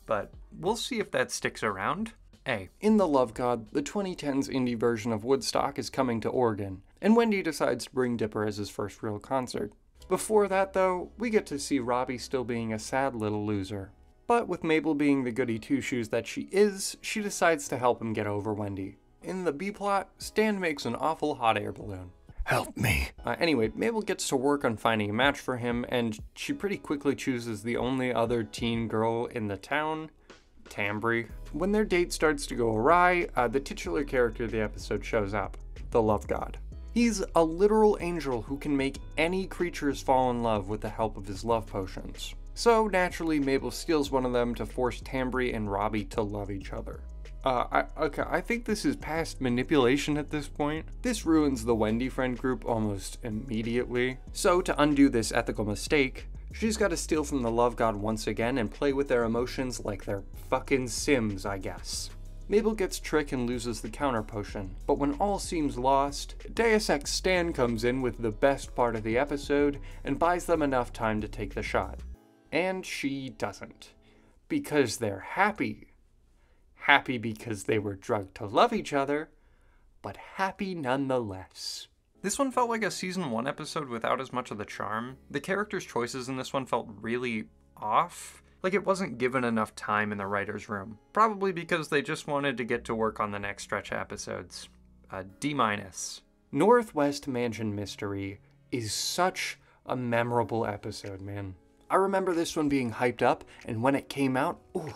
But we'll see if that sticks around. A. In The Love God, the 2010s indie version of Woodstock is coming to Oregon, and Wendy decides to bring Dipper as his first real concert. Before that though, we get to see Robbie still being a sad little loser. But with Mabel being the goody two-shoes that she is, she decides to help him get over Wendy. In the B-plot, Stan makes an awful hot air balloon. Help me. Anyway, Mabel gets to work on finding a match for him, and she pretty quickly chooses the only other teen girl in the town, Tambry. When their date starts to go awry, the titular character of the episode shows up, the Love God. He's a literal angel who can make any creatures fall in love with the help of his love potions. So naturally, Mabel steals one of them to force Tambry and Robbie to love each other. I think this is past manipulation at this point. This ruins the Wendy friend group almost immediately. So to undo this ethical mistake, she's got to steal from the Love God once again and play with their emotions like they're fucking Sims, I guess. Mabel gets tricked and loses the counter potion, but when all seems lost, Deus Ex Stan comes in with the best part of the episode and buys them enough time to take the shot. And she doesn't. Because they're happy. Happy because they were drugged to love each other, but happy nonetheless. This one felt like a season 1 episode without as much of the charm. The characters' choices in this one felt really off. Like it wasn't given enough time in the writer's room. Probably because they just wanted to get to work on the next stretch of episodes. D-. Northwest Mansion Mystery is such a memorable episode, man. I remember this one being hyped up, and when it came out, ooh,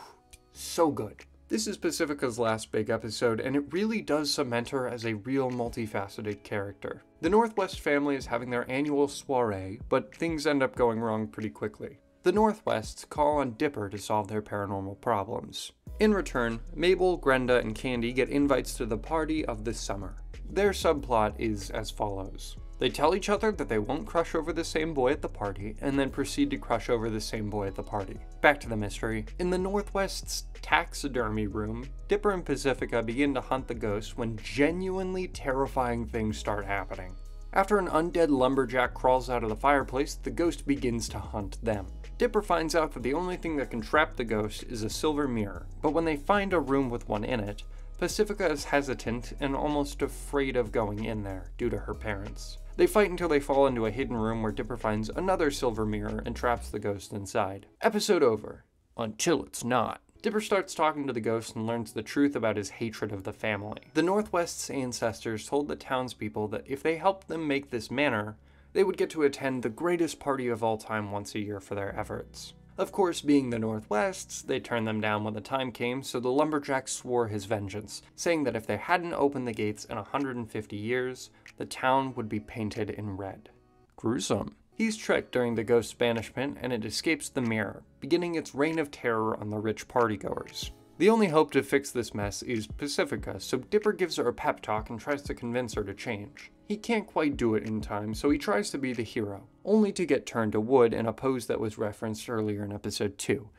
so good. This is Pacifica's last big episode, and it really does cement her as a real multifaceted character. The Northwest family is having their annual soiree, but things end up going wrong pretty quickly. The Northwests call on Dipper to solve their paranormal problems. In return, Mabel, Grenda, and Candy get invites to the party of the summer. Their subplot is as follows. They tell each other that they won't crush over the same boy at the party, and then proceed to crush over the same boy at the party. Back to the mystery. In the Northwest's taxidermy room, Dipper and Pacifica begin to hunt the ghost when genuinely terrifying things start happening. After an undead lumberjack crawls out of the fireplace, the ghost begins to hunt them. Dipper finds out that the only thing that can trap the ghost is a silver mirror, but when they find a room with one in it, Pacifica is hesitant and almost afraid of going in there due to her parents. They fight until they fall into a hidden room where Dipper finds another silver mirror and traps the ghost inside. Episode over. Until it's not. Dipper starts talking to the ghost and learns the truth about his hatred of the family. The Northwest's ancestors told the townspeople that if they helped them make this manor, they would get to attend the greatest party of all time once a year for their efforts. Of course, being the Northwests, they turned them down when the time came, so the lumberjack swore his vengeance, saying that if they hadn't opened the gates in 150 years, the town would be painted in red. Gruesome. He's tricked during the ghost's banishment, and it escapes the mirror, beginning its reign of terror on the rich partygoers. The only hope to fix this mess is Pacifica, so Dipper gives her a pep talk and tries to convince her to change. He can't quite do it in time, so he tries to be the hero, only to get turned to wood in a pose that was referenced earlier in episode 2.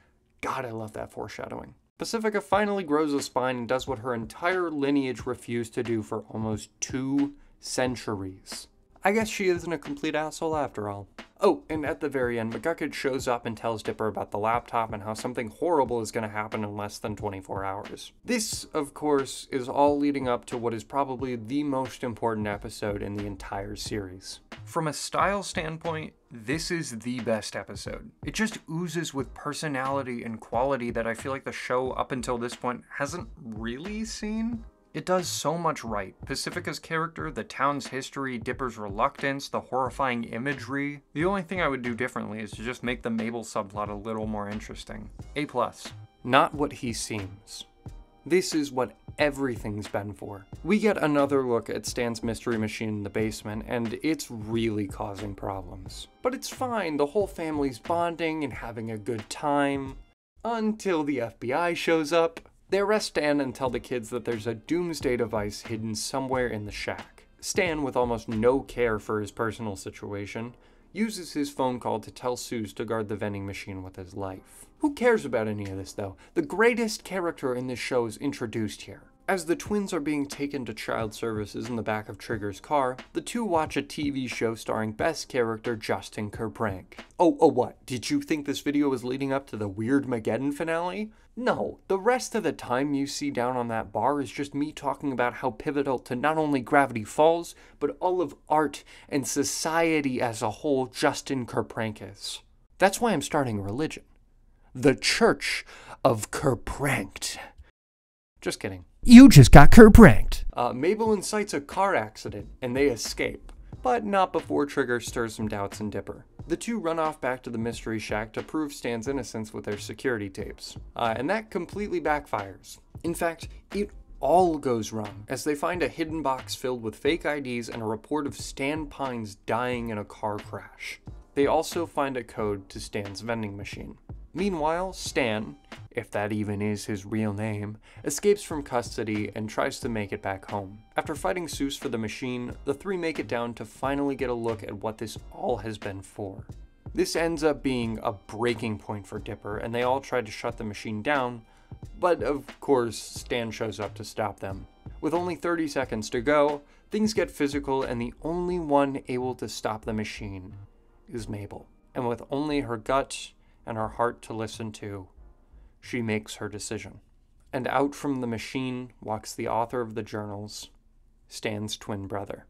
God, I love that foreshadowing. Pacifica finally grows a spine and does what her entire lineage refused to do for almost 2 centuries. I guess she isn't a complete asshole after all. Oh, and at the very end, McGucket shows up and tells Dipper about the laptop and how something horrible is going to happen in less than 24 hours. This, of course, is all leading up to what is probably the most important episode in the entire series. From a style standpoint, this is the best episode. It just oozes with personality and quality that I feel like the show up until this point hasn't really seen. It does so much right. Pacifica's character, the town's history, Dipper's reluctance, the horrifying imagery. The only thing I would do differently is to just make the Mabel subplot a little more interesting. A+. Not what he seems. This is what everything's been for. We get another look at Stan's mystery machine in the basement, and it's really causing problems. But it's fine, the whole family's bonding and having a good time. Until the FBI shows up. They arrest Stan and tell the kids that there's a doomsday device hidden somewhere in the shack. Stan, with almost no care for his personal situation, uses his phone call to tell Suze to guard the vending machine with his life. Who cares about any of this though? The greatest character in this show is introduced here. As the twins are being taken to child services in the back of Trigger's car, the two watch a TV show starring best character Justin Kerprank. Oh, what? Did you think this video was leading up to the Weirdmageddon finale? No, the rest of the time you see down on that bar is just me talking about how pivotal to not only Gravity Falls, but all of art and society as a whole Justin Kerprank is. That's why I'm starting a religion. The Church of Kerpranked. Just kidding. You just got Kerpranked. Mabel incites a car accident, and they escape. But not before Trigger stirs some doubts in Dipper. The two run off back to the mystery shack to prove Stan's innocence with their security tapes. And that completely backfires. In fact, it all goes wrong, as they find a hidden box filled with fake IDs and a report of Stan Pines dying in a car crash. They also find a code to Stan's vending machine. Meanwhile, Stan, if that even is his real name, escapes from custody and tries to make it back home. After fighting Suze for the machine, the three make it down to finally get a look at what this all has been for. This ends up being a breaking point for Dipper, and they all try to shut the machine down, but of course Stan shows up to stop them. With only 30 seconds to go, things get physical, and the only one able to stop the machine is Mabel. And with only her gut and her heart to listen to, she makes her decision. And out from the machine walks the author of the journals, Stan's twin brother.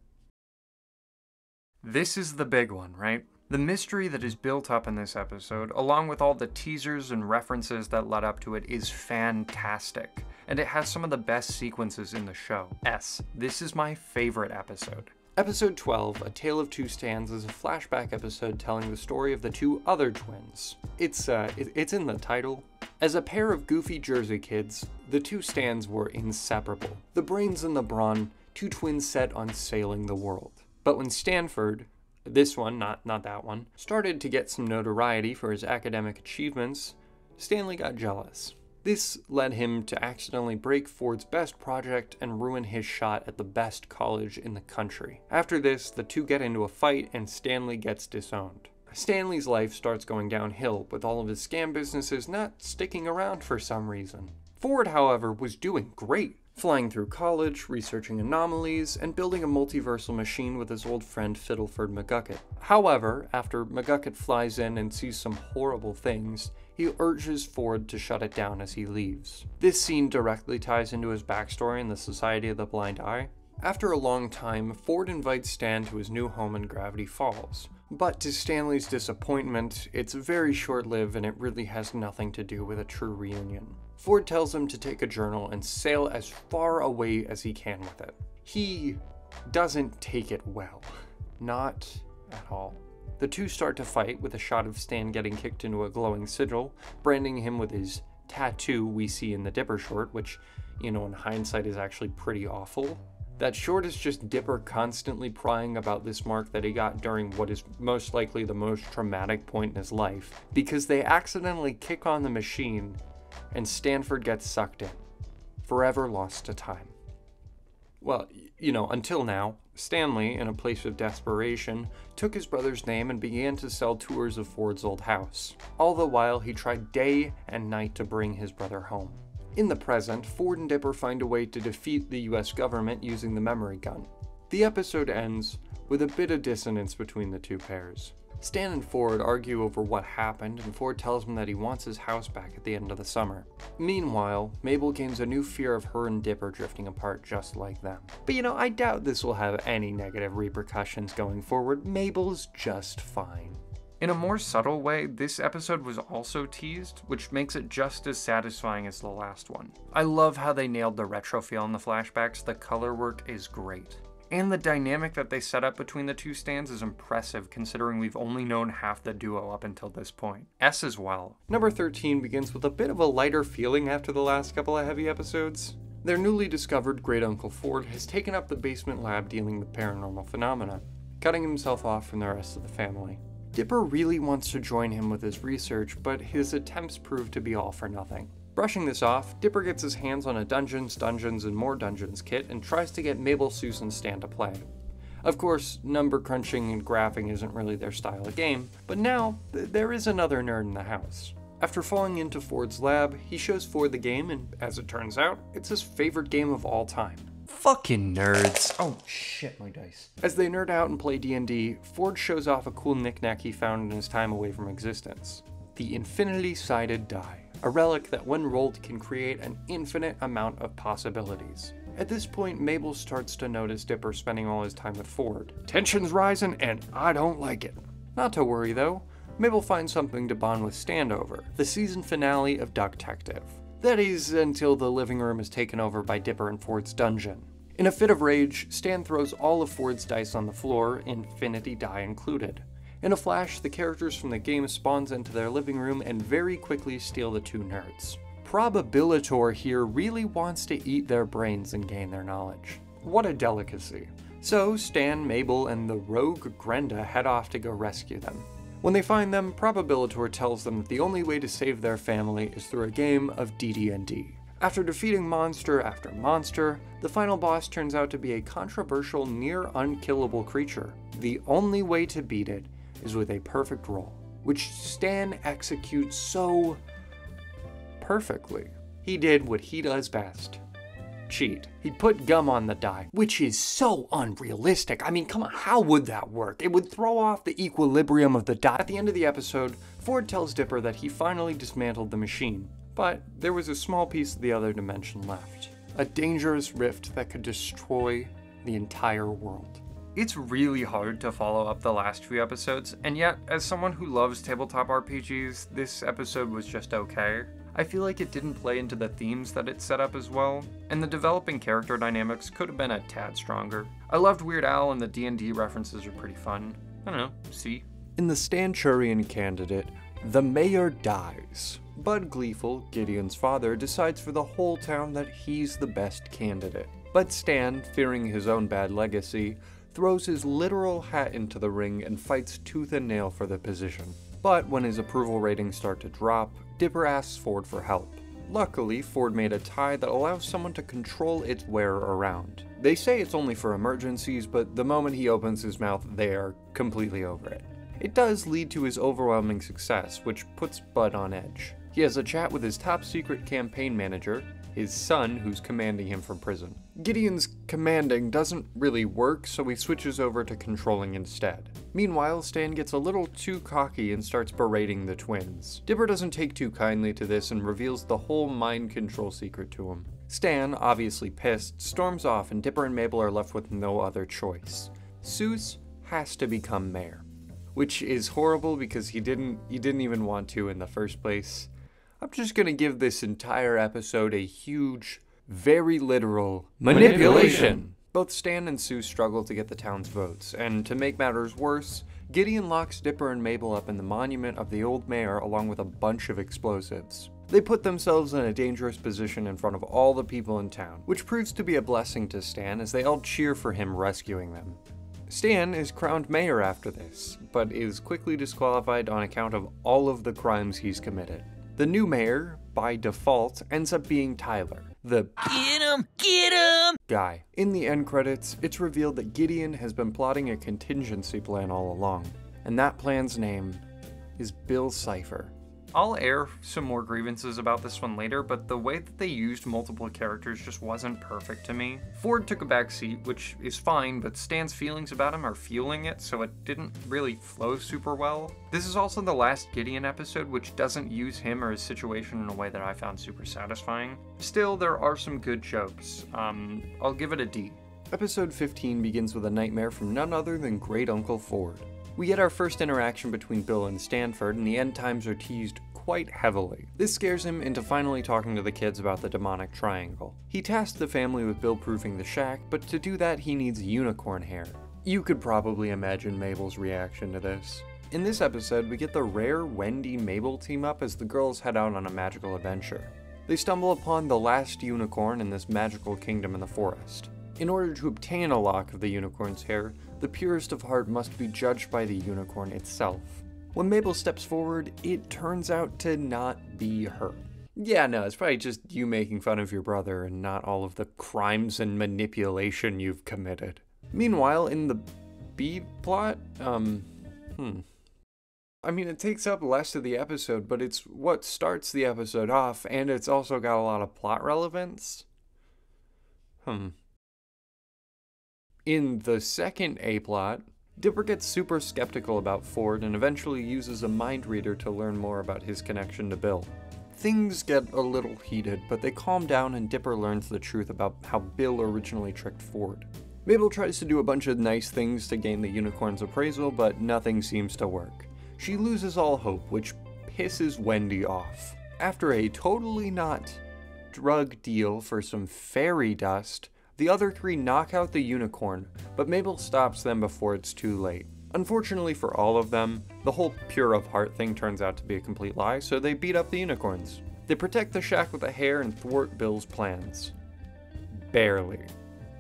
This is the big one, right? The mystery that is built up in this episode, along with all the teasers and references that led up to it, is fantastic. And it has some of the best sequences in the show. This is my favorite episode. Episode 12, A Tale of Two Stans, is a flashback episode telling the story of the two other twins. It's in the title, As a pair of goofy Jersey kids, the two Stans were inseparable. The brains and the brawn, two twins set on sailing the world. But when Stanford, this one, not that one, started to get some notoriety for his academic achievements, Stanley got jealous. This led him to accidentally break Ford's best project and ruin his shot at the best college in the country. After this, the two get into a fight and Stanley gets disowned. Stanley's life starts going downhill, with all of his scam businesses not sticking around for some reason. Ford, however, was doing great, flying through college, researching anomalies, and building a multiversal machine with his old friend Fiddleford McGucket. However, after McGucket flies in and sees some horrible things, he urges Ford to shut it down as he leaves. This scene directly ties into his backstory in the Society of the Blind Eye. After a long time, Ford invites Stan to his new home in Gravity Falls. But to Stanley's disappointment, it's very short-lived and it really has nothing to do with a true reunion. Ford tells him to take a journal and sail as far away as he can with it. He doesn't take it well. Not at all. The two start to fight, with a shot of Stan getting kicked into a glowing sigil, branding him with his tattoo we see in the Dipper short, which, in hindsight is actually pretty awful. That short is just Dipper constantly prying about this mark that he got during what is most likely the most traumatic point in his life, because they accidentally kick on the machine and Stanford gets sucked in. Forever lost to time. Well, until now, Stanley, in a place of desperation, took his brother's name and began to sell tours of Ford's old house. All the while, he tried day and night to bring his brother home. In the present, Ford and Dipper find a way to defeat the US government using the memory gun. The episode ends with a bit of dissonance between the two pairs. Stan and Ford argue over what happened, and Ford tells him that he wants his house back at the end of the summer. Meanwhile, Mabel gains a new fear of her and Dipper drifting apart just like them. But I doubt this will have any negative repercussions going forward. Mabel's just fine. In a more subtle way, this episode was also teased, which makes it just as satisfying as the last one. I love how they nailed the retro feel in the flashbacks. The color work is great. And the dynamic that they set up between the two Stans is impressive, considering we've only known half the duo up until this point. S as well. Number 13 begins with a bit of a lighter feeling after the last couple of heavy episodes. Their newly discovered great uncle Ford has taken up the basement lab dealing with paranormal phenomena, cutting himself off from the rest of the family. Dipper really wants to join him with his research, but his attempts prove to be all for nothing. Brushing this off, Dipper gets his hands on a Dungeons, and More Dungeons kit and tries to get Mabel, Susan, Stan to play. Of course, number crunching and graphing isn't really their style of game, but now there is another nerd in the house. After falling into Ford's lab, he shows Ford the game, and as it turns out, it's his favorite game of all time. Fucking nerds. Oh shit, my dice. As they nerd out and play D&D, Ford shows off a cool knickknack he found in his time away from existence. The infinity-sided die. A relic that when rolled can create an infinite amount of possibilities. At this point, Mabel starts to notice Dipper spending all his time with Ford. Tension's rising and I don't like it. Not to worry though, Mabel finds something to bond with Stan over, the season finale of Ducktective. That is, until the living room is taken over by Dipper and Ford's dungeon. In a fit of rage, Stan throws all of Ford's dice on the floor, infinity die included. In a flash, the characters from the game spawns into their living room and very quickly steal the two nerds. Probabilitor here really wants to eat their brains and gain their knowledge. What a delicacy. So Stan, Mabel, and the rogue Grenda head off to go rescue them. When they find them, Probabilitor tells them that the only way to save their family is through a game of DD&D. After defeating monster after monster, the final boss turns out to be a controversial, near unkillable creature. The only way to beat it is with a perfect roll, which Stan executes so perfectly. He did what he does best. Cheat. He put gum on the die, which is so unrealistic. I mean, come on, how would that work? It would throw off the equilibrium of the die. At the end of the episode, Ford tells Dipper that he finally dismantled the machine, but there was a small piece of the other dimension left. A dangerous rift that could destroy the entire world. It's really hard to follow up the last few episodes, and yet, as someone who loves tabletop RPGs, this episode was just okay. I feel like it didn't play into the themes that it set up as well, and the developing character dynamics could have been a tad stronger. I loved Weird Al, and the D&D references are pretty fun. I don't know, see? In the Stan Churian candidate, the mayor dies. Bud Gleeful, Gideon's father, decides for the whole town that he's the best candidate. But Stan, fearing his own bad legacy, throws his literal hat into the ring and fights tooth and nail for the position. But when his approval ratings start to drop, Dipper asks Ford for help. Luckily, Ford made a tie that allows someone to control its wearer around. They say it's only for emergencies, but the moment he opens his mouth, they are completely over it. It does lead to his overwhelming success, which puts Bud on edge. He has a chat with his top secret campaign manager, his son, who's commanding him from prison. Gideon's commanding doesn't really work, so he switches over to controlling instead. Meanwhile, Stan gets a little too cocky and starts berating the twins. Dipper doesn't take too kindly to this and reveals the whole mind control secret to him. Stan, obviously pissed, storms off and Dipper and Mabel are left with no other choice. Soos has to become mayor, which is horrible because he didn't even want to in the first place. I'm just gonna give this entire episode a huge, very literal manipulation. Both Stan and Sue struggle to get the town's votes, and to make matters worse, Gideon locks Dipper and Mabel up in the monument of the old mayor along with a bunch of explosives. They put themselves in a dangerous position in front of all the people in town, which proves to be a blessing to Stan as they all cheer for him rescuing them. Stan is crowned mayor after this, but is quickly disqualified on account of all of the crimes he's committed. The new mayor, by default, ends up being Tyler, the Get him guy. In the end credits, it's revealed that Gideon has been plotting a contingency plan all along, and that plan's name is Bill Cipher. I'll air some more grievances about this one later, but the way that they used multiple characters just wasn't perfect to me. Ford took a back seat, which is fine, but Stan's feelings about him are fueling it, so it didn't really flow super well. This is also the last Gideon episode, which doesn't use him or his situation in a way that I found super satisfying. Still, there are some good jokes. I'll give it a D. Episode 15 begins with a nightmare from none other than Great Uncle Ford. We get our first interaction between Bill and Stanford, and the end times are teased quite heavily. This scares him into finally talking to the kids about the demonic triangle. He tasked the family with Bill-proofing the shack, but to do that he needs unicorn hair. You could probably imagine Mabel's reaction to this. In this episode, we get the rare Wendy-Mabel team up as the girls head out on a magical adventure. They stumble upon the last unicorn in this magical kingdom in the forest. In order to obtain a lock of the unicorn's hair, the purest of heart must be judged by the unicorn itself. When Mabel steps forward, it turns out to not be her. Yeah, no, it's probably just you making fun of your brother and not all of the crimes and manipulation you've committed. Meanwhile, in the B plot, I mean, it takes up less of the episode, but it's what starts the episode off, and it's also got a lot of plot relevance. In the second A-plot, Dipper gets super skeptical about Ford and eventually uses a mind reader to learn more about his connection to Bill. Things get a little heated, but they calm down and Dipper learns the truth about how Bill originally tricked Ford. Mabel tries to do a bunch of nice things to gain the unicorn's appraisal, but nothing seems to work. She loses all hope, which pisses Wendy off. After a totally not drug deal for some fairy dust, the other three knock out the unicorn, but Mabel stops them before it's too late. Unfortunately for all of them, the whole pure of heart thing turns out to be a complete lie, so they beat up the unicorns. They protect the shack with the hair and thwart Bill's plans. Barely.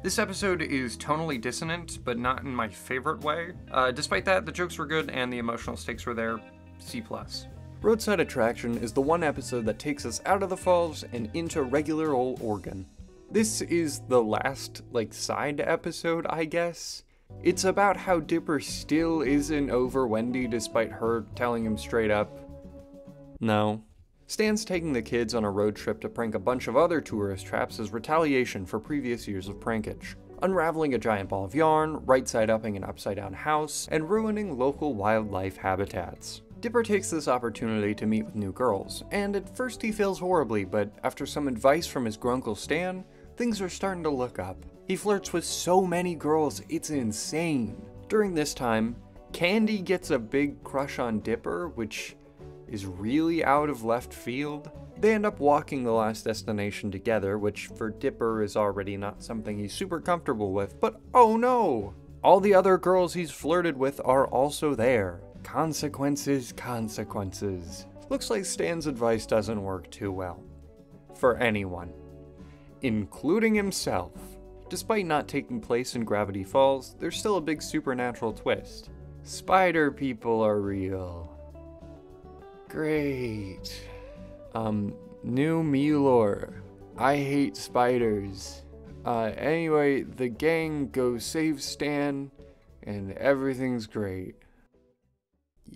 This episode is tonally dissonant, but not in my favorite way. Despite that, the jokes were good and the emotional stakes were there. C+. Roadside Attraction is the one episode that takes us out of the falls and into regular old Oregon. This is the last, side episode, I guess. It's about how Dipper still isn't over Wendy despite her telling him straight up, no. Stan's taking the kids on a road trip to prank a bunch of other tourist traps as retaliation for previous years of prankage. Unraveling a giant ball of yarn, right-side-upping an upside-down house, and ruining local wildlife habitats. Dipper takes this opportunity to meet with new girls, and at first he feels horribly, but after some advice from his grunkle Stan, things are starting to look up. He flirts with so many girls, it's insane. During this time, Candy gets a big crush on Dipper, which is really out of left field. They end up walking the last destination together, which for Dipper is already not something he's super comfortable with, but oh no! All the other girls he's flirted with are also there. Consequences, consequences. Looks like Stan's advice doesn't work too well. For anyone. Including himself. Despite not taking place in Gravity Falls, there's still a big supernatural twist. Spider people are real. Great. New Melor. I hate spiders. Anyway, the gang goes save Stan, and everything's great.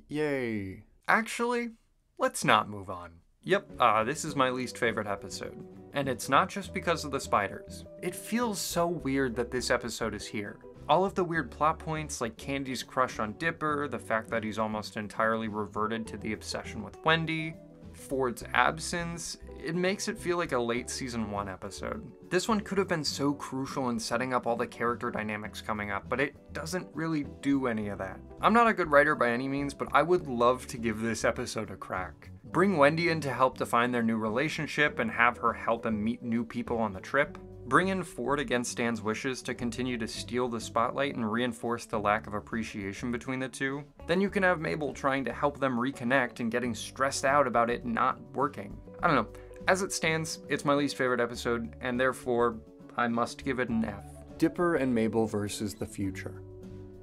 Yay. Actually, let's not move on. Yep, this is my least favorite episode. And it's not just because of the spiders. It feels so weird that this episode is here. All of the weird plot points, like Candy's crush on Dipper, the fact that he's almost entirely reverted to the obsession with Wendy, Ford's absence, it makes it feel like a late season 1 episode. This one could have been so crucial in setting up all the character dynamics coming up, but it doesn't really do any of that. I'm not a good writer by any means, but I would love to give this episode a crack. Bring Wendy in to help define their new relationship and have her help him meet new people on the trip. Bring in Ford against Stan's wishes to continue to steal the spotlight and reinforce the lack of appreciation between the two. Then you can have Mabel trying to help them reconnect and getting stressed out about it not working. I don't know. As it stands, it's my least favorite episode, and therefore, I must give it an F. Dipper and Mabel versus the future.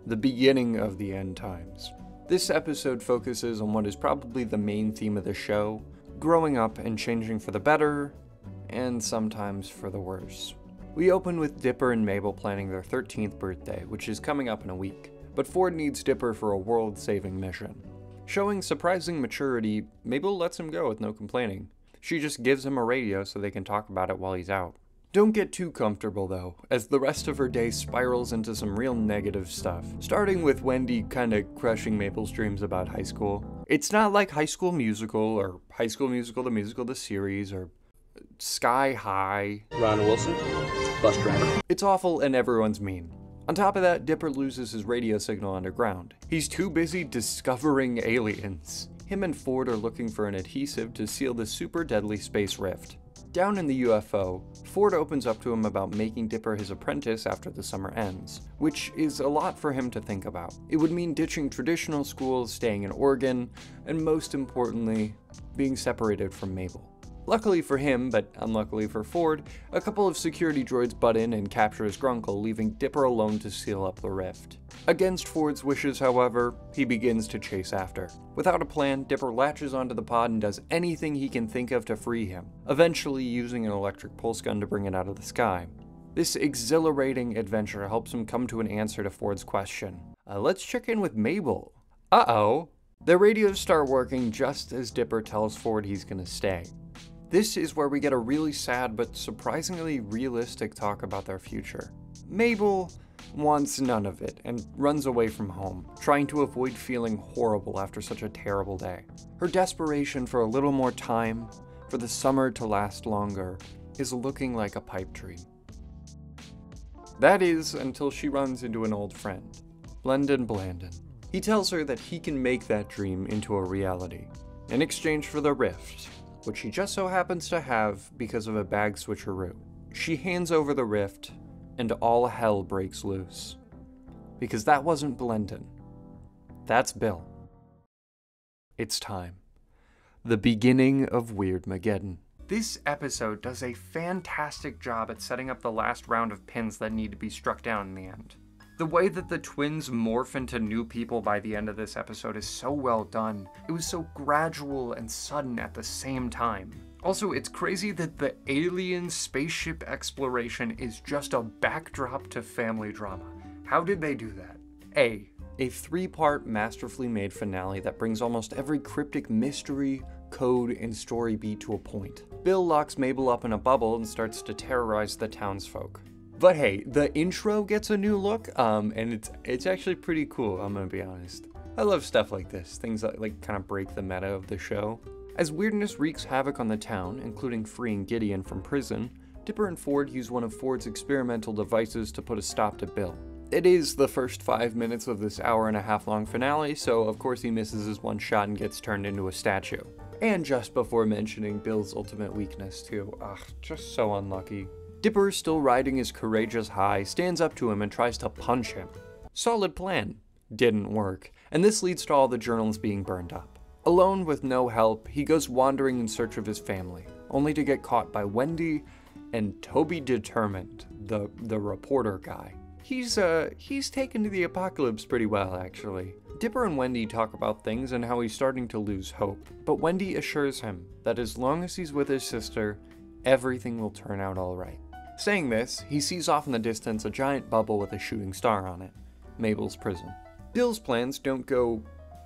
The beginning of the end times. This episode focuses on what is probably the main theme of the show, growing up and changing for the better, and sometimes for the worse. We open with Dipper and Mabel planning their 13th birthday, which is coming up in a week, but Ford needs Dipper for a world-saving mission. Showing surprising maturity, Mabel lets him go with no complaining. She just gives him a radio so they can talk about it while he's out. Don't get too comfortable though, as the rest of her day spirals into some real negative stuff, starting with Wendy kinda crushing Mabel's dreams about high school. It's not like High School Musical, or High School Musical the series, or Sky High. Ron Wilson, bus driver. It's awful and everyone's mean. On top of that, Dipper loses his radio signal underground. He's too busy discovering aliens. Him and Ford are looking for an adhesive to seal the super deadly space rift. Down in the UFO, Ford opens up to him about making Dipper his apprentice after the summer ends, which is a lot for him to think about. It would mean ditching traditional schools, staying in Oregon, and most importantly, being separated from Mabel. Luckily for him, but unluckily for Ford, a couple of security droids butt in and capture his grunkle, leaving Dipper alone to seal up the rift. Against Ford's wishes, however, he begins to chase after. Without a plan, Dipper latches onto the pod and does anything he can think of to free him, eventually using an electric pulse gun to bring it out of the sky. This exhilarating adventure helps him come to an answer to Ford's question. Let's check in with Mabel. Uh-oh. The radios start working just as Dipper tells Ford he's gonna stay. This is where we get a really sad but surprisingly realistic talk about their future. Mabel wants none of it and runs away from home, trying to avoid feeling horrible after such a terrible day. Her desperation for a little more time, for the summer to last longer, is looking like a pipe dream. That is, until she runs into an old friend, Blendan Blandon. He tells her that he can make that dream into a reality, in exchange for the rift, which she just so happens to have because of a bag switcheroo. She hands over the rift, and all hell breaks loose. Because that wasn't Blendan. That's Bill. It's time. The beginning of Weirdmageddon. This episode does a fantastic job at setting up the last round of pins that need to be struck down in the end. The way that the twins morph into new people by the end of this episode is so well done. It was so gradual and sudden at the same time. Also, it's crazy that the alien spaceship exploration is just a backdrop to family drama. How did they do that? A 3-part masterfully made finale that brings almost every cryptic mystery, code, and story beat to a point. Bill locks Mabel up in a bubble and starts to terrorize the townsfolk. But hey, the intro gets a new look, and it's actually pretty cool, I'm gonna be honest. I love stuff like this, things that like kind of break the meta of the show. As weirdness wreaks havoc on the town, including freeing Gideon from prison, Dipper and Ford use one of Ford's experimental devices to put a stop to Bill. It is the first 5 minutes of this hour-and-a-half-long finale, so of course he misses his one shot and gets turned into a statue. And just before mentioning Bill's ultimate weakness too, just so unlucky. Dipper, still riding his courageous high, stands up to him and tries to punch him. Solid plan. Didn't work, and this leads to all the journals being burned up. Alone with no help, he goes wandering in search of his family, only to get caught by Wendy and Toby Determined, the reporter guy. He's taken to the apocalypse pretty well, actually. Dipper and Wendy talk about things and how he's starting to lose hope, but Wendy assures him that as long as he's with his sister, everything will turn out alright. Saying this, he sees off in the distance a giant bubble with a shooting star on it, Mabel's prison. Bill's plans don't go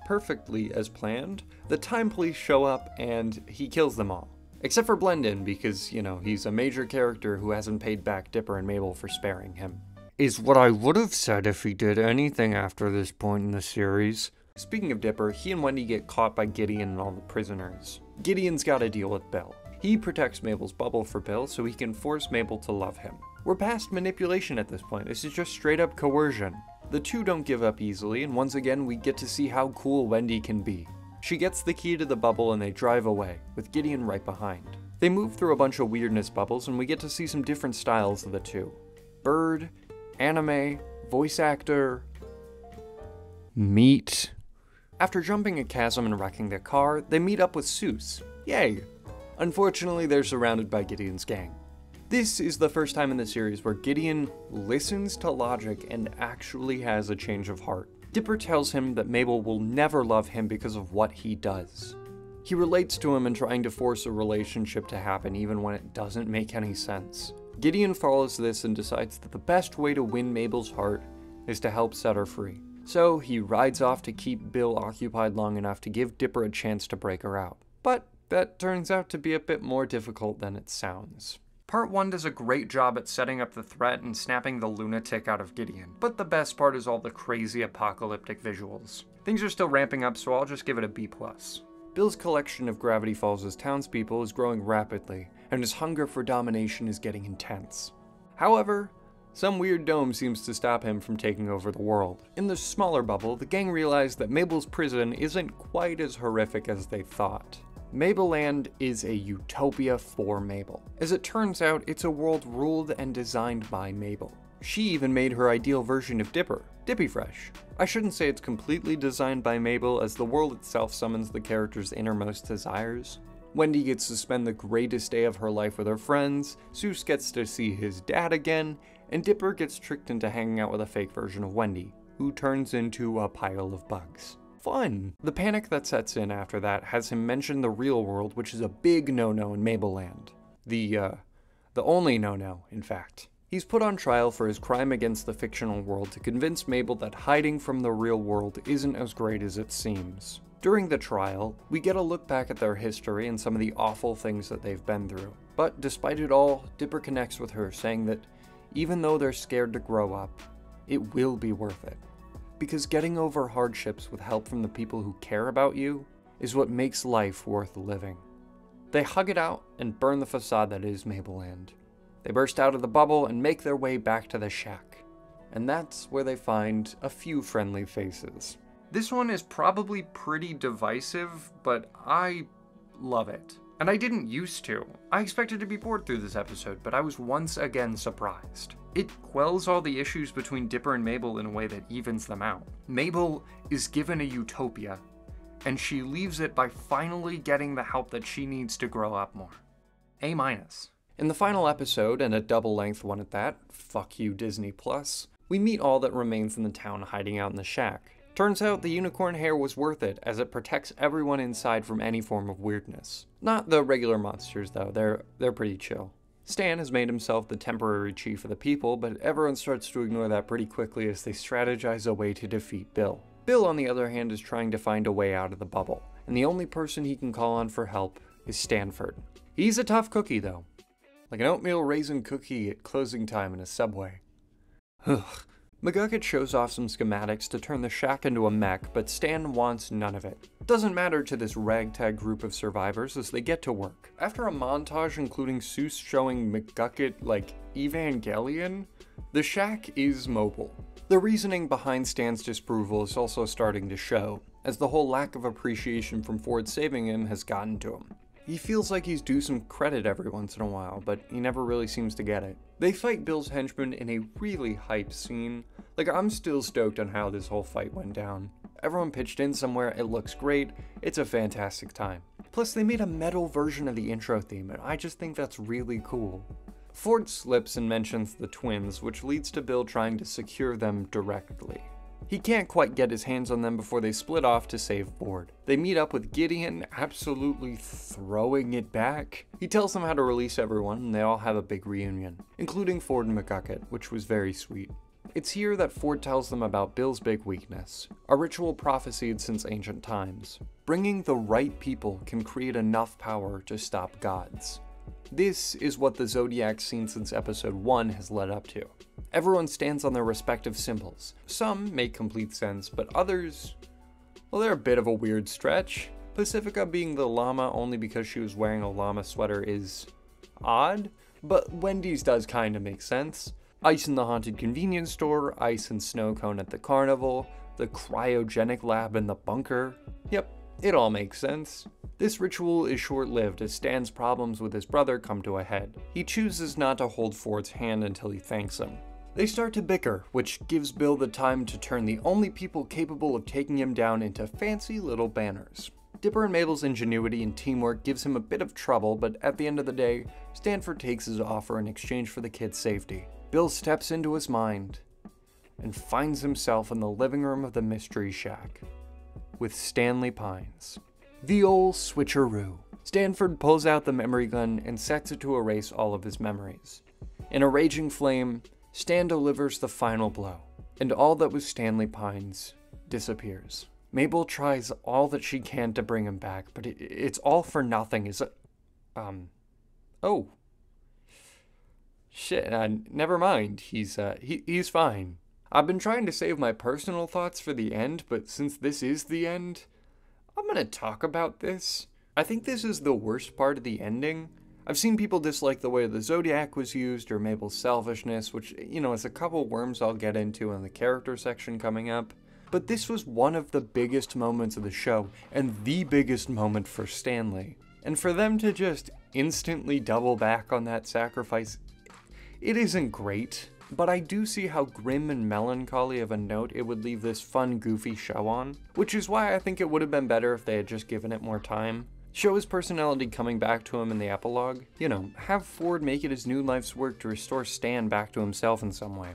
perfectly as planned. The time police show up and he kills them all. Except for Blendin, because, you know, he's a major character who hasn't paid back Dipper and Mabel for sparing him. Is what I would have said if he did anything after this point in the series. Speaking of Dipper, he and Wendy get caught by Gideon and all the prisoners. Gideon's gotta deal with Bill. He protects Mabel's bubble for Bill so he can force Mabel to love him. We're past manipulation at this point, this is just straight up coercion. The two don't give up easily, and once again we get to see how cool Wendy can be. She gets the key to the bubble and they drive away, with Gideon right behind. They move through a bunch of weirdness bubbles and we get to see some different styles of the two. Bird, anime, voice actor, meat. After jumping a chasm and wrecking their car, they meet up with Seuss. Yay! Unfortunately, they're surrounded by Gideon's gang. This is the first time in the series where Gideon listens to logic and actually has a change of heart. Dipper tells him that Mabel will never love him because of what he does. He relates to him in trying to force a relationship to happen even when it doesn't make any sense. Gideon follows this and decides that the best way to win Mabel's heart is to help set her free. So he rides off to keep Bill occupied long enough to give Dipper a chance to break her out. But that turns out to be a bit more difficult than it sounds. Part 1 does a great job at setting up the threat and snapping the lunatic out of Gideon, but the best part is all the crazy apocalyptic visuals. Things are still ramping up, so I'll just give it a B+. Bill's collection of Gravity Falls' townspeople is growing rapidly, and his hunger for domination is getting intense. However, some weird dome seems to stop him from taking over the world. In the smaller bubble, the gang realize that Mabel's prison isn't quite as horrific as they thought. Mabeland is a utopia for Mabel. As it turns out, it's a world ruled and designed by Mabel. She even made her ideal version of Dipper, Dippy Fresh. I shouldn't say it's completely designed by Mabel, as the world itself summons the character's innermost desires. Wendy gets to spend the greatest day of her life with her friends, Seuss gets to see his dad again, and Dipper gets tricked into hanging out with a fake version of Wendy, who turns into a pile of bugs. Fun! The panic that sets in after that has him mention the real world, which is a big no-no in Mabeland. The only no-no, in fact. He's put on trial for his crime against the fictional world to convince Mabel that hiding from the real world isn't as great as it seems. During the trial, we get a look back at their history and some of the awful things that they've been through. But despite it all, Dipper connects with her, saying that even though they're scared to grow up, it will be worth it. Because getting over hardships with help from the people who care about you is what makes life worth living. They hug it out and burn the facade that is Mabeland. They burst out of the bubble and make their way back to the shack. And that's where they find a few friendly faces. This one is probably pretty divisive, but I love it. And I didn't used to. I expected to be bored through this episode, but I was once again surprised. It quells all the issues between Dipper and Mabel in a way that evens them out. Mabel is given a utopia, and she leaves it by finally getting the help that she needs to grow up more. A-. In the final episode, and a double-length one at that, fuck you Disney Plus, we meet all that remains in the town hiding out in the shack. Turns out the unicorn hair was worth it, as it protects everyone inside from any form of weirdness. Not the regular monsters though, they're pretty chill. Stan has made himself the temporary chief of the people, but everyone starts to ignore that pretty quickly as they strategize a way to defeat Bill. Bill, on the other hand, is trying to find a way out of the bubble, and the only person he can call on for help is Stanford. He's a tough cookie though. Like an oatmeal raisin cookie at closing time in a Subway. Ugh. McGucket shows off some schematics to turn the shack into a mech, but Stan wants none of it. It doesn't matter to this ragtag group of survivors as they get to work. After a montage including Seuss showing McGucket like Evangelion, the shack is mobile. The reasoning behind Stan's disapproval is also starting to show, as the whole lack of appreciation from Ford saving him has gotten to him. He feels like he's due some credit every once in a while, but he never really seems to get it. They fight Bill's henchmen in a really hype scene. Like, I'm still stoked on how this whole fight went down. Everyone pitched in somewhere, it looks great, it's a fantastic time. Plus they made a metal version of the intro theme, and I just think that's really cool. Ford slips and mentions the twins, which leads to Bill trying to secure them directly. He can't quite get his hands on them before they split off to save Ford. They meet up with Gideon, absolutely throwing it back. He tells them how to release everyone, and they all have a big reunion, including Ford and McGucket, which was very sweet. It's here that Ford tells them about Bill's big weakness, a ritual prophesied since ancient times. Bringing the right people can create enough power to stop gods. This is what the Zodiac seen since episode 1 has led up to. Everyone stands on their respective symbols. Some make complete sense, but others, well, they're a bit of a weird stretch. Pacifica being the llama only because she was wearing a llama sweater is odd, but Wendy's does kind of make sense. Ice in the haunted convenience store, ice and snow cone at the carnival, the cryogenic lab in the bunker. Yep, it all makes sense. This ritual is short-lived as Stan's problems with his brother come to a head. He chooses not to hold Ford's hand until he thanks him. They start to bicker, which gives Bill the time to turn the only people capable of taking him down into fancy little banners. Dipper and Mabel's ingenuity and teamwork gives him a bit of trouble, but at the end of the day, Stanford takes his offer in exchange for the kid's safety. Bill steps into his mind and finds himself in the living room of the Mystery Shack with Stanley Pines. The old switcheroo. Stanford pulls out the memory gun and sets it to erase all of his memories. In a raging flame, Stan delivers the final blow, and all that was Stanley Pines disappears. Mabel tries all that she can to bring him back, but it's all for nothing. Oh. Shit, never mind. He's fine. I've been trying to save my personal thoughts for the end, but since this is the end, I'm gonna talk about this. I think this is the worst part of the ending. I've seen people dislike the way the Zodiac was used or Mabel's selfishness, which, you know, is a couple worms I'll get into in the character section coming up. But this was one of the biggest moments of the show, and the biggest moment for Stanley. And for them to just instantly double back on that sacrifice, it isn't great. But I do see how grim and melancholy of a note it would leave this fun, goofy show on, which is why I think it would have been better if they had just given it more time. Show his personality coming back to him in the epilogue. You know, have Ford make it his new life's work to restore Stan back to himself in some way.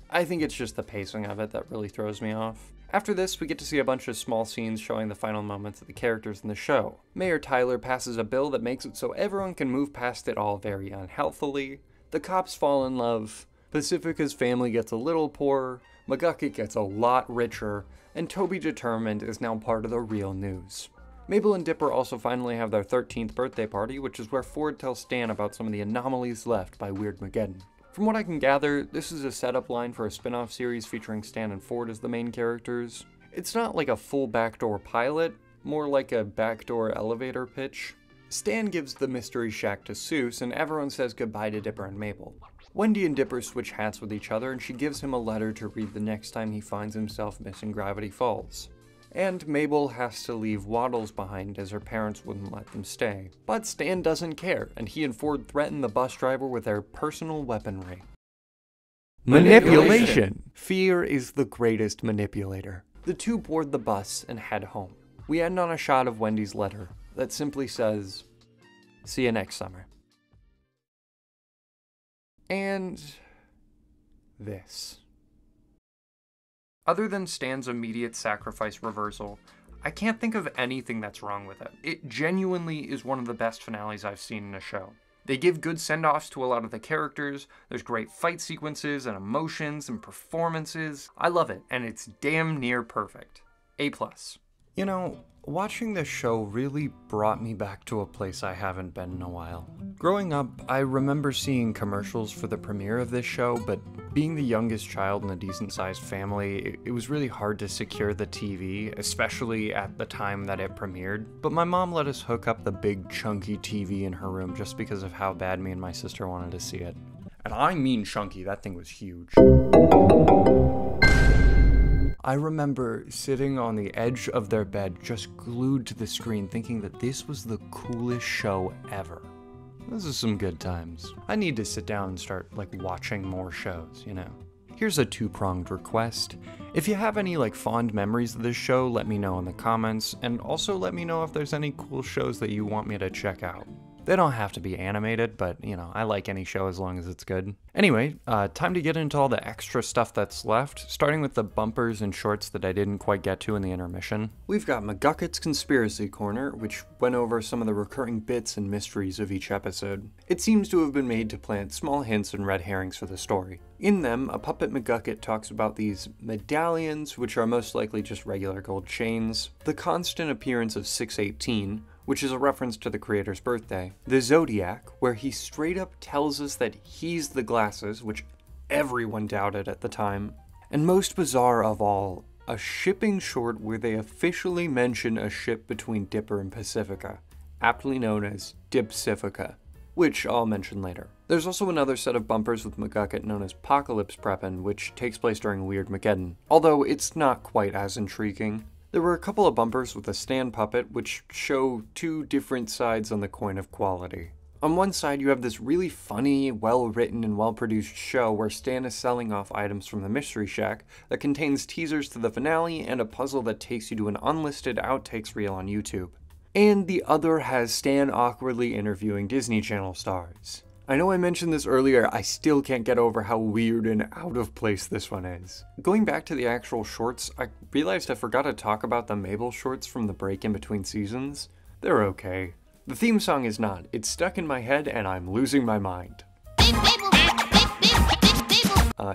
I think it's just the pacing of it that really throws me off. After this, we get to see a bunch of small scenes showing the final moments of the characters in the show. Mayor Tyler passes a bill that makes it so everyone can move past it all very unhealthily. The cops fall in love. Pacifica's family gets a little poorer, McGucket gets a lot richer, and Toby Determined is now part of the real news. Mabel and Dipper also finally have their 13th birthday party, which is where Ford tells Stan about some of the anomalies left by Weirdmageddon. From what I can gather, this is a setup line for a spin-off series featuring Stan and Ford as the main characters. It's not like a full backdoor pilot, more like a backdoor elevator pitch. Stan gives the Mystery Shack to Seuss, and everyone says goodbye to Dipper and Mabel. Wendy and Dipper switch hats with each other, and she gives him a letter to read the next time he finds himself missing Gravity Falls. And Mabel has to leave Waddles behind as her parents wouldn't let them stay. But Stan doesn't care, and he and Ford threaten the bus driver with their personal weaponry. Manipulation! Fear is the greatest manipulator. The two board the bus and head home. We end on a shot of Wendy's letter that simply says, "See you next summer." And this. Other than Stan's immediate sacrifice reversal, I can't think of anything that's wrong with it. It genuinely is one of the best finales I've seen in a show. They give good send-offs to a lot of the characters, there's great fight sequences and emotions and performances. I love it, and it's damn near perfect. A+. You know, watching this show really brought me back to a place I haven't been in a while. Growing up, I remember seeing commercials for the premiere of this show, but being the youngest child in a decent-sized family, it was really hard to secure the TV, especially at the time that it premiered. But my mom let us hook up the big chunky TV in her room just because of how bad me and my sister wanted to see it. And I mean chunky, that thing was huge. I remember sitting on the edge of their bed, just glued to the screen, thinking that this was the coolest show ever. This is some good times. I need to sit down and start, watching more shows, you know? Here's a two-pronged request. If you have any fond memories of this show, let me know in the comments, and also let me know if there's any cool shows that you want me to check out. They don't have to be animated, but I like any show as long as it's good. Anyway, time to get into all the extra stuff that's left, starting with the bumpers and shorts that I didn't quite get to in the intermission. We've got McGucket's Conspiracy Corner, which went over some of the recurring bits and mysteries of each episode. It seems to have been made to plant small hints and red herrings for the story. In them, a Puppet McGucket talks about these medallions, which are most likely just regular gold chains, the constant appearance of 618, which is a reference to the creator's birthday, the Zodiac, where he straight up tells us that he's the glasses, which everyone doubted at the time, and most bizarre of all, a shipping short where they officially mention a ship between Dipper and Pacifica, aptly known as Dipsifica, which I'll mention later. There's also another set of bumpers with McGucket known as Apocalypse Preppin', which takes place during Weirdmageddon, although it's not quite as intriguing. There were a couple of bumpers with a Stan puppet, which show two different sides on the coin of quality. On one side, you have this really funny, well-written, and well-produced show where Stan is selling off items from the Mystery Shack that contains teasers to the finale and a puzzle that takes you to an unlisted outtakes reel on YouTube. And the other has Stan awkwardly interviewing Disney Channel stars. I know I mentioned this earlier, I still can't get over how weird and out of place this one is. Going back to the actual shorts, I realized I forgot to talk about the Mabel shorts from the break in between seasons. They're okay. The theme song is not. It's stuck in my head and I'm losing my mind.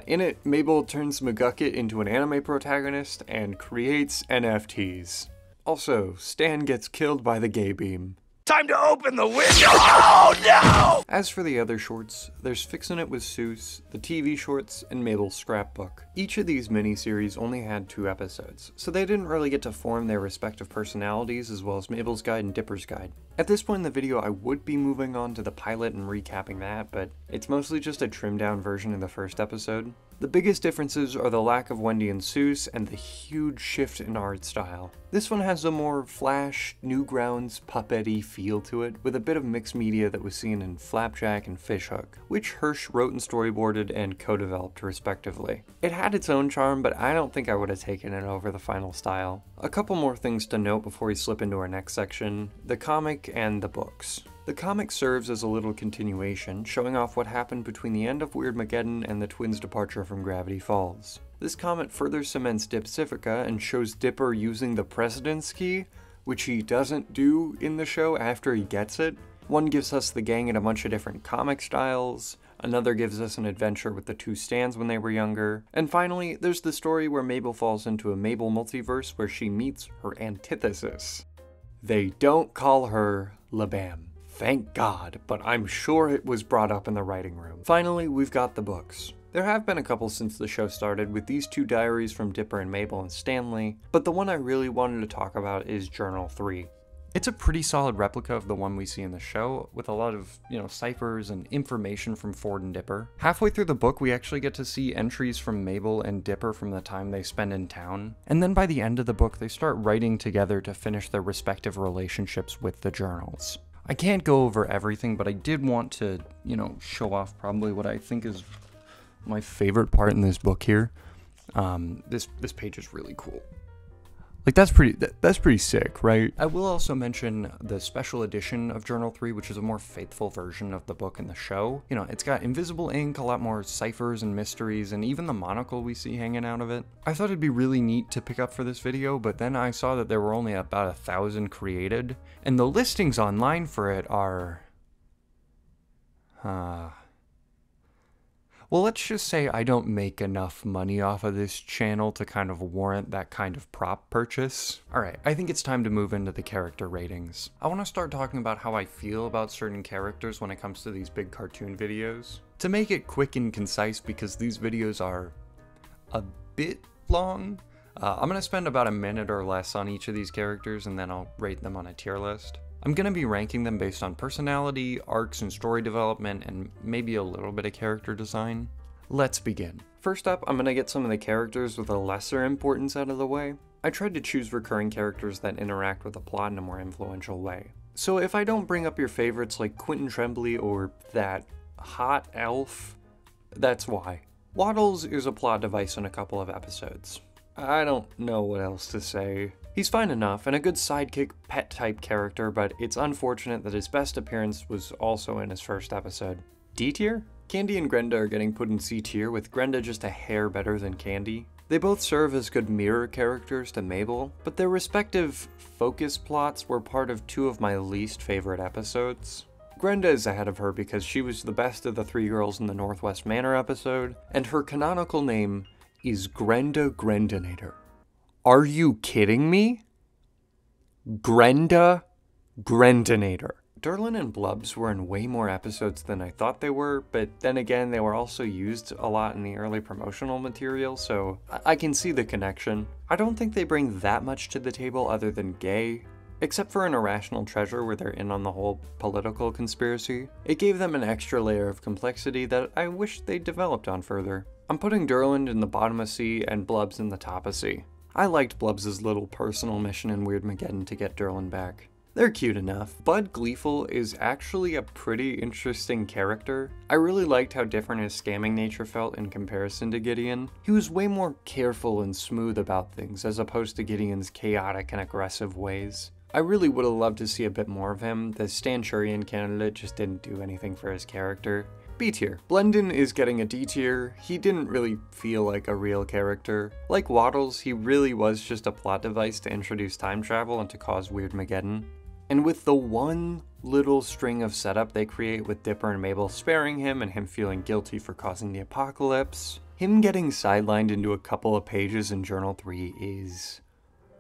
In it, Mabel turns McGucket into an anime protagonist and creates NFTs. Also, Stan gets killed by the gay beam. Time to open the window! Oh no! As for the other shorts, there's Fixin' It with Seuss, the TV shorts, and Mabel's scrapbook. Each of these miniseries only had 2 episodes, so they didn't really get to form their respective personalities as well as Mabel's Guide and Dipper's Guide. At this point in the video, I would be moving on to the pilot and recapping that, but it's mostly just a trimmed down version of the first episode. The biggest differences are the lack of Wendy and Seuss and the huge shift in art style. This one has a more Flash, Newgrounds, puppety feel to it, with a bit of mixed media that was seen in Flapjack and Fishhook, which Hirsch wrote and storyboarded and co-developed respectively. It had its own charm, but I don't think I would have taken it over the final style. A couple more things to note before we slip into our next section: the comic and the books. The comic serves as a little continuation, showing off what happened between the end of Weirdmageddon and the twins' departure from Gravity Falls. This comic further cements Dipsifica and shows Dipper using the President's Key, which he doesn't do in the show after he gets it. One gives us the gang in a bunch of different comic styles, another gives us an adventure with the 2 Stans when they were younger, and finally, there's the story where Mabel falls into a Mabel multiverse where she meets her antithesis. They don't call her LaBam. Thank God, but I'm sure it was brought up in the writing room. Finally, we've got the books. There have been a couple since the show started, with these 2 diaries from Dipper and Mabel and Stanley, but the one I really wanted to talk about is Journal 3. It's a pretty solid replica of the one we see in the show, with a lot of, ciphers and information from Ford and Dipper. Halfway through the book, we actually get to see entries from Mabel and Dipper from the time they spend in town, and then by the end of the book, they start writing together to finish their respective relationships with the journals. I can't go over everything, but I did want to, show off probably what I think is my favorite part in this book here. This page is really cool. That's pretty sick, right? I will also mention the special edition of Journal 3, which is a more faithful version of the book in the show. It's got invisible ink, a lot more ciphers and mysteries, and even the monocle we see hanging out of it. I thought it'd be really neat to pick up for this video, but then I saw that there were only about 1,000 created, and the listings online for it are... Well, let's just say I don't make enough money off of this channel to kind of warrant that kind of prop purchase. Alright, I think it's time to move into the character ratings. I want to start talking about how I feel about certain characters when it comes to these big cartoon videos. To make it quick and concise, because these videos are a bit long, I'm going to spend about a minute or less on each of these characters and then I'll rate them on a tier list. I'm going to be ranking them based on personality, arcs and story development, and maybe a little bit of character design. Let's begin. First up, I'm going to get some of the characters with a lesser importance out of the way. I tried to choose recurring characters that interact with the plot in a more influential way. So if I don't bring up your favorites like Quentin Tremblay or that hot elf, that's why. Waddles is a plot device in a couple of episodes. I don't know what else to say. He's fine enough and a good sidekick pet type character, but it's unfortunate that his best appearance was also in his first episode. D tier? Candy and Grenda are getting put in C tier, with Grenda just a hair better than Candy. They both serve as good mirror characters to Mabel, but their respective focus plots were part of two of my least favorite episodes. Grenda is ahead of her because she was the best of the three girls in the Northwest Manor episode, and her canonical name is Grenda Grendinator. Are you kidding me? Grenda Grendinator. Durlin and Blubs were in way more episodes than I thought they were, but then again, they were also used a lot in the early promotional material, so I can see the connection. I don't think they bring that much to the table other than gay, except for an Irrational Treasure where they're in on the whole political conspiracy. It gave them an extra layer of complexity that I wish they developed on further. I'm putting Durland in the bottom of C and Blubs in the top of C. I liked Blubs' little personal mission in Weirdmageddon to get Durland back. They're cute enough. Bud Gleeful is actually a pretty interesting character. I really liked how different his scamming nature felt in comparison to Gideon. He was way more careful and smooth about things as opposed to Gideon's chaotic and aggressive ways. I really would have loved to see a bit more of him. The Stanchurian candidate just didn't do anything for his character. B tier. Blendon is getting a D tier. He didn't really feel like a real character. Like Waddles, he really was just a plot device to introduce time travel and to cause Weirdmageddon. And with the one little string of setup they create with Dipper and Mabel sparing him and him feeling guilty for causing the apocalypse, him getting sidelined into a couple of pages in Journal 3 is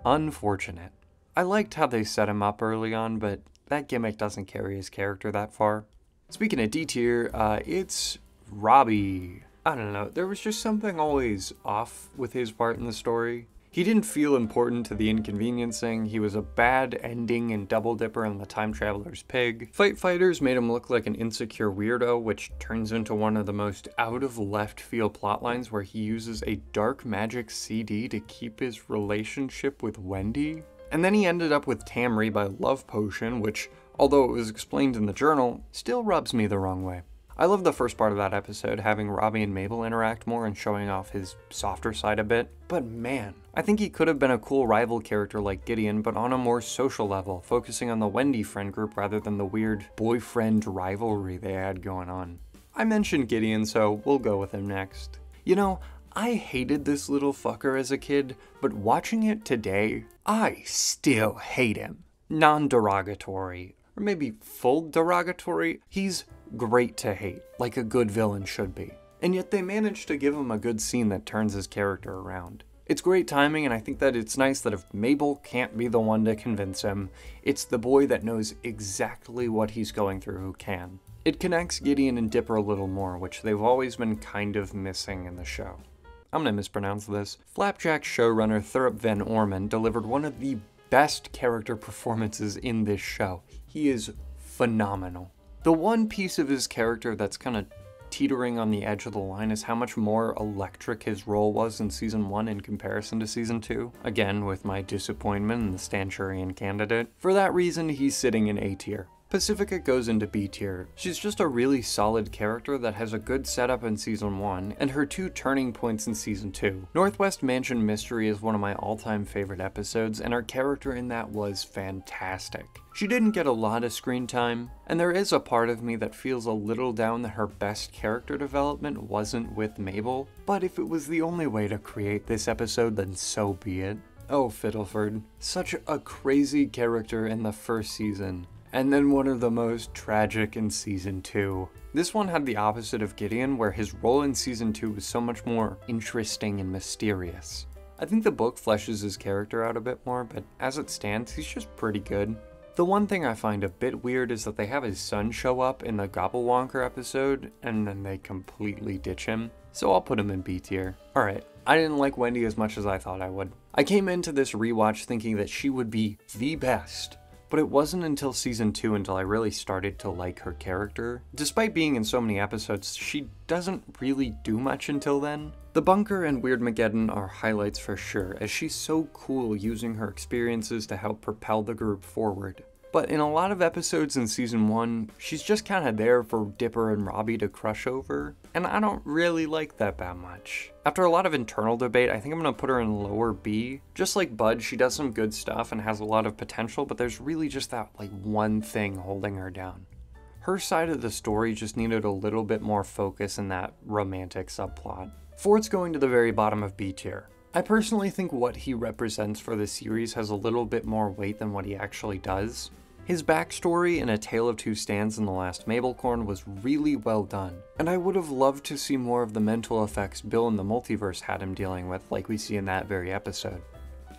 unfortunate. I liked how they set him up early on, but that gimmick doesn't carry his character that far. Speaking of D tier, it's Robbie. I don't know, there was just something always off with his part in the story. He didn't feel important to the inconveniencing, he was a bad ending in Double Dipper and the Time Traveler's Pig. Fight Fighters made him look like an insecure weirdo, which turns into one of the most out of left field plotlines where he uses a dark magic CD to keep his relationship with Wendy. And then he ended up with Tamri by Love Potion, which, although it was explained in the journal, still rubs me the wrong way. I love the first part of that episode, having Robbie and Mabel interact more and showing off his softer side a bit, but man, I think he could have been a cool rival character like Gideon, but on a more social level, focusing on the Wendy friend group rather than the weird boyfriend rivalry they had going on. I mentioned Gideon, so we'll go with him next. You know, I hated this little fucker as a kid, but watching it today, I still hate him. Non-derogatory, or maybe full derogatory, he's great to hate, like a good villain should be. And yet they managed to give him a good scene that turns his character around. It's great timing, and I think that it's nice that if Mabel can't be the one to convince him, it's the boy that knows exactly what he's going through who can. It connects Gideon and Dipper a little more, which they've always been kind of missing in the show. I'm gonna mispronounce this. Flapjack showrunner Thurup Van Orman delivered one of the best character performances in this show. He is phenomenal. The one piece of his character that's kind of teetering on the edge of the line is how much more electric his role was in Season 1 in comparison to Season 2. Again, with my disappointment in the Stanchurian candidate. For that reason, he's sitting in A tier. Pacifica goes into B tier. She's just a really solid character that has a good setup in Season 1, and her two turning points in Season 2. Northwest Mansion Mystery is one of my all-time favorite episodes, and her character in that was fantastic. She didn't get a lot of screen time, and there is a part of me that feels a little down that her best character development wasn't with Mabel, but if it was the only way to create this episode, then so be it. Oh, Fiddleford. Such a crazy character in the first season. And then one of the most tragic in Season 2. This one had the opposite of Gideon, where his role in Season 2 was so much more interesting and mysterious. I think the book fleshes his character out a bit more, but as it stands, he's just pretty good. The one thing I find a bit weird is that they have his son show up in the Gobblewonker episode, and then they completely ditch him, so I'll put him in B tier. Alright, I didn't like Wendy as much as I thought I would. I came into this rewatch thinking that she would be the best, but it wasn't until Season 2 until I really started to like her character. Despite being in so many episodes, she doesn't really do much until then. The bunker and Weirdmageddon are highlights for sure, as she's so cool using her experiences to help propel the group forward. But in a lot of episodes in season 1, she's just kinda there for Dipper and Robbie to crush over, and I don't really like that much. After a lot of internal debate, I think I'm gonna put her in lower B. Just like Bud, she does some good stuff and has a lot of potential, but there's really just that like one thing holding her down. Her side of the story just needed a little bit more focus in that romantic subplot. Ford's going to the very bottom of B tier. I personally think what he represents for the series has a little bit more weight than what he actually does. His backstory in A Tale of Two Stands in The Last Mabelcorn was really well done, and I would have loved to see more of the mental effects Bill in the Multiverse had him dealing with, like we see in that very episode.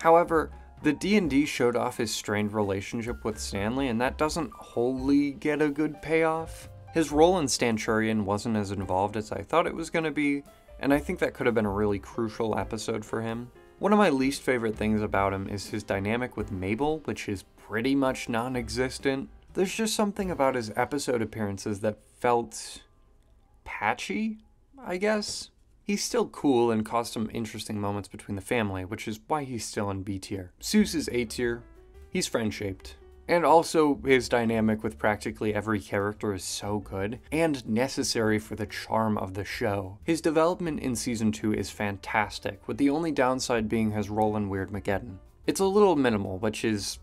However, the D&D showed off his strained relationship with Stanley, and that doesn't wholly get a good payoff. His role in Stanchurian wasn't as involved as I thought it was going to be, and I think that could have been a really crucial episode for him. One of my least favorite things about him is his dynamic with Mabel, which is pretty much non-existent. There's just something about his episode appearances that felt patchy, I guess. He's still cool and caused some interesting moments between the family, which is why he's still in B tier. Seuss is A tier. He's friend-shaped. And also, his dynamic with practically every character is so good, and necessary for the charm of the show. His development in Season 2 is fantastic, with the only downside being his role in Weirdmageddon. It's a little minimal, which is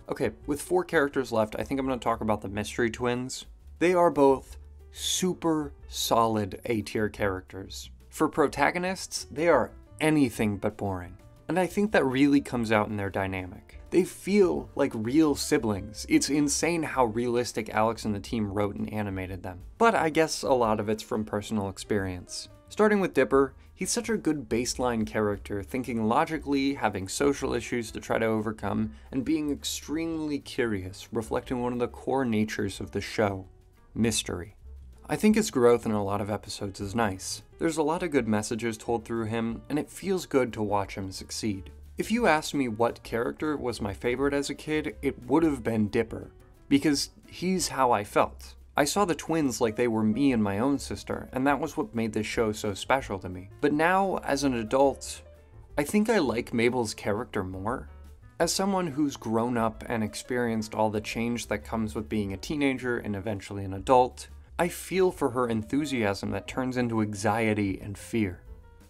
Okay, with 4 characters left, I think I'm going to talk about the Mystery Twins. They are both super solid A-tier characters. For protagonists, they are anything but boring. And I think that really comes out in their dynamic. They feel like real siblings. It's insane how realistic Alex and the team wrote and animated them. But I guess a lot of it's from personal experience. Starting with Dipper, he's such a good baseline character, thinking logically, having social issues to try to overcome, and being extremely curious, reflecting one of the core natures of the show: mystery. I think his growth in a lot of episodes is nice. There's a lot of good messages told through him, and it feels good to watch him succeed. If you asked me what character was my favorite as a kid, it would have been Dipper, because he's how I felt. I saw the twins like they were me and my own sister, and that was what made this show so special to me. But now, as an adult, I think I like Mabel's character more. As someone who's grown up and experienced all the change that comes with being a teenager and eventually an adult, I feel for her enthusiasm that turns into anxiety and fear.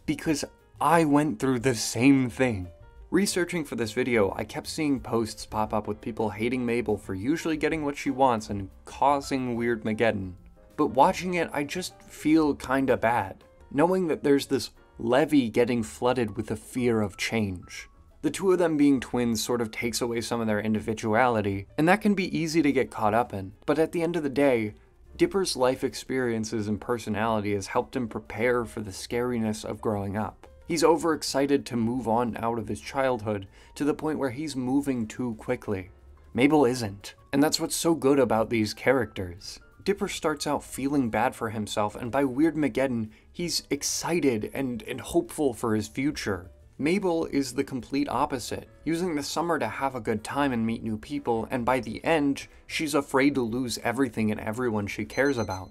Because I went through the same thing. Researching for this video, I kept seeing posts pop up with people hating Mabel for usually getting what she wants and causing Weirdmageddon. But watching it, I just feel kinda bad, knowing that there's this levee getting flooded with the fear of change. The two of them being twins sort of takes away some of their individuality, and that can be easy to get caught up in. But at the end of the day, Dipper's life experiences and personality has helped him prepare for the scariness of growing up. He's overexcited to move on out of his childhood to the point where he's moving too quickly. Mabel isn't, and that's what's so good about these characters. Dipper starts out feeling bad for himself, and by Weirdmageddon, he's excited and hopeful for his future. Mabel is the complete opposite, using the summer to have a good time and meet new people, and by the end, she's afraid to lose everything and everyone she cares about.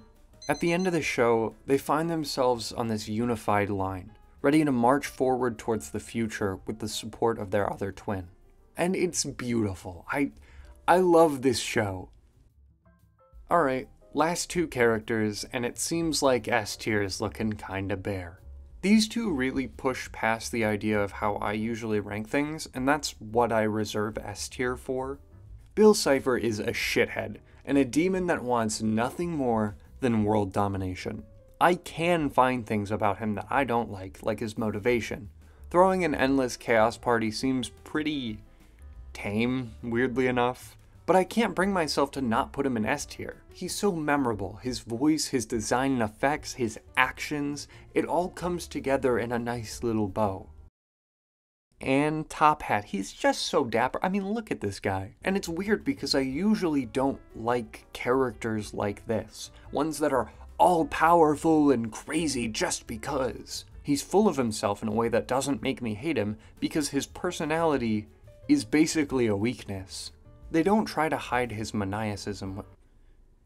At the end of the show, they find themselves on this unified line, ready to march forward towards the future with the support of their other twin. And it's beautiful. I love this show. Alright, last 2 characters, and it seems like S tier is looking kinda bare. These two really push past the idea of how I usually rank things, and that's what I reserve S tier for. Bill Cipher is a shithead, and a demon that wants nothing more than world domination. I can find things about him that I don't like his motivation. Throwing an endless chaos party seems pretty tame, weirdly enough. But I can't bring myself to not put him in S tier. He's so memorable. His voice, his design and effects, his actions, it all comes together in a nice little bow. And Top Hat, he's just so dapper. I mean, look at this guy. And it's weird because I usually don't like characters like this. Ones that are all-powerful and crazy just because. He's full of himself in a way that doesn't make me hate him because his personality is basically a weakness. They don't try to hide his maniacism.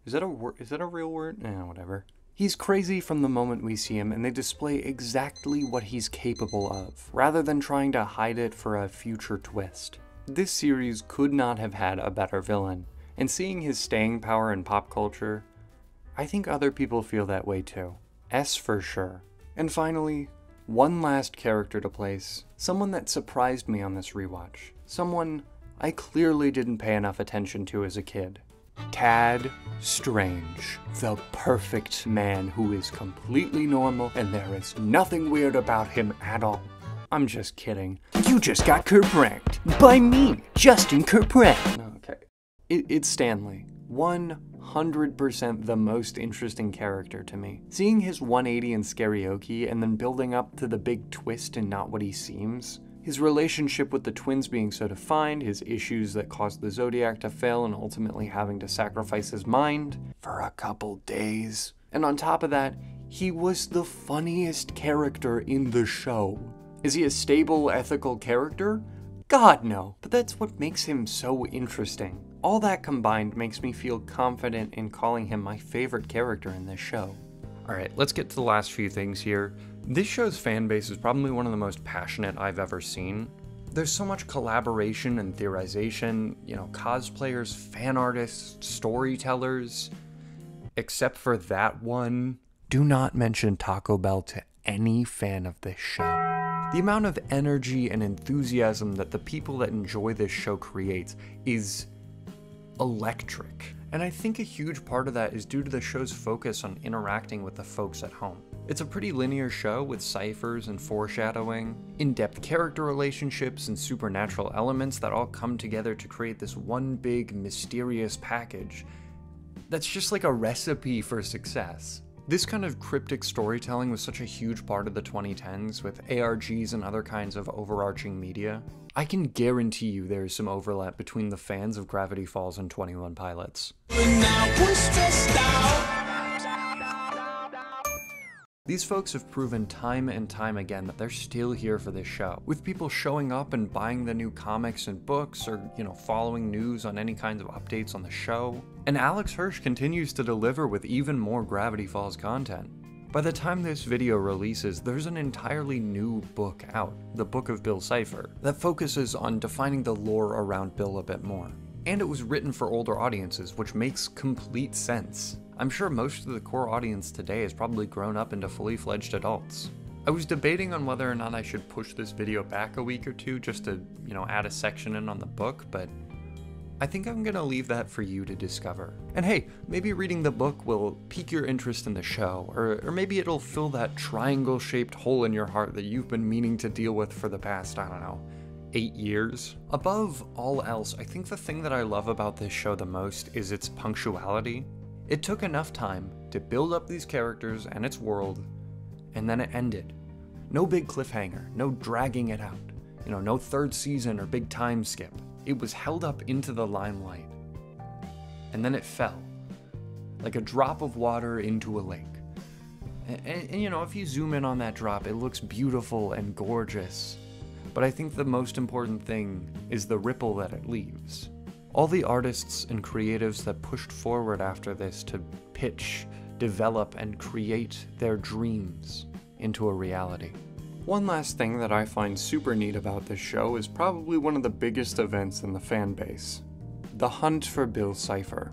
Is that a word? Is that a real word? Whatever. He's crazy from the moment we see him, and they display exactly what he's capable of, rather than trying to hide it for a future twist. This series could not have had a better villain, and seeing his staying power in pop culture, I think other people feel that way too. S for sure. And finally, one last character to place, someone that surprised me on this rewatch, someone I clearly didn't pay enough attention to as a kid. Tad Strange, the perfect man who is completely normal and there is nothing weird about him at all. I'm just kidding. You just got pranked by me, Justin Prank. Okay. It's Stanley. 100% the most interesting character to me. Seeing his 180 in Scarioki and then building up to the big twist in Not What He Seems, his relationship with the twins being so defined, his issues that caused the Zodiac to fail and ultimately having to sacrifice his mind for a couple days. And on top of that, he was the funniest character in the show. Is he a stable, ethical character? God, no. But that's what makes him so interesting. All that combined makes me feel confident in calling him my favorite character in this show. Alright, let's get to the last few things here. This show's fan base is probably one of the most passionate I've ever seen. There's so much collaboration and theorization, cosplayers, fan artists, storytellers. Except for that one, do not mention Taco Bell to any fan of this show. The amount of energy and enthusiasm that the people that enjoy this show create is electric. And I think a huge part of that is due to the show's focus on interacting with the folks at home. It's a pretty linear show with ciphers and foreshadowing, in-depth character relationships and supernatural elements that all come together to create this one big mysterious package that's just like a recipe for success. This kind of cryptic storytelling was such a huge part of the 2010s with ARGs and other kinds of overarching media. I can guarantee you there is some overlap between the fans of Gravity Falls and 21 Pilots. These folks have proven time and time again that they're still here for this show, with people showing up and buying the new comics and books or, following news on any kinds of updates on the show. And Alex Hirsch continues to deliver with even more Gravity Falls content. By the time this video releases, there's an entirely new book out, The Book of Bill Cipher, that focuses on defining the lore around Bill a bit more. And it was written for older audiences, which makes complete sense. I'm sure most of the core audience today has probably grown up into fully fledged adults. I was debating on whether or not I should push this video back a week or two just to, add a section in on the book, but I think I'm gonna leave that for you to discover. And hey, maybe reading the book will pique your interest in the show, or maybe it'll fill that triangle-shaped hole in your heart that you've been meaning to deal with for the past, 8 years. Above all else, I think the thing that I love about this show the most is its punctuality. It took enough time to build up these characters and its world, and then it ended. No big cliffhanger, no dragging it out, no third season or big time skip. It was held up into the limelight, and then it fell, like a drop of water into a lake. And if you zoom in on that drop, it looks beautiful and gorgeous, but I think the most important thing is the ripple that it leaves. All the artists and creatives that pushed forward after this to pitch, develop, and create their dreams into a reality. One last thing that I find super neat about this show is probably one of the biggest events in the fan base. The Hunt for Bill Cipher.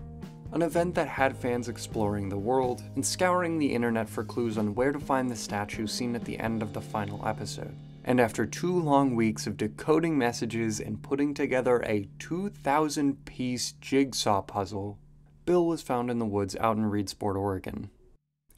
An event that had fans exploring the world and scouring the internet for clues on where to find the statue seen at the end of the final episode. And after 2 long weeks of decoding messages and putting together a 2,000-piece jigsaw puzzle, Bill was found in the woods out in Reedsport, Oregon.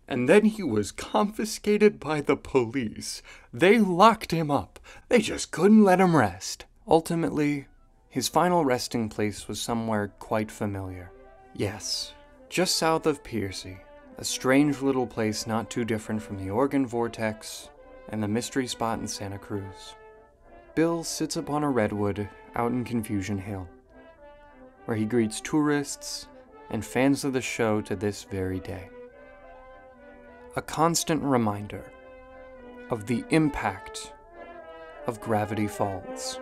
And then he was confiscated by the police. They locked him up. They just couldn't let him rest. Ultimately, his final resting place was somewhere quite familiar. Yes, just south of Piercy, a strange little place not too different from the Oregon Vortex and the mystery spot in Santa Cruz. Bill sits upon a redwood out in Confusion Hill, where he greets tourists and fans of the show to this very day. A constant reminder of the impact of Gravity Falls.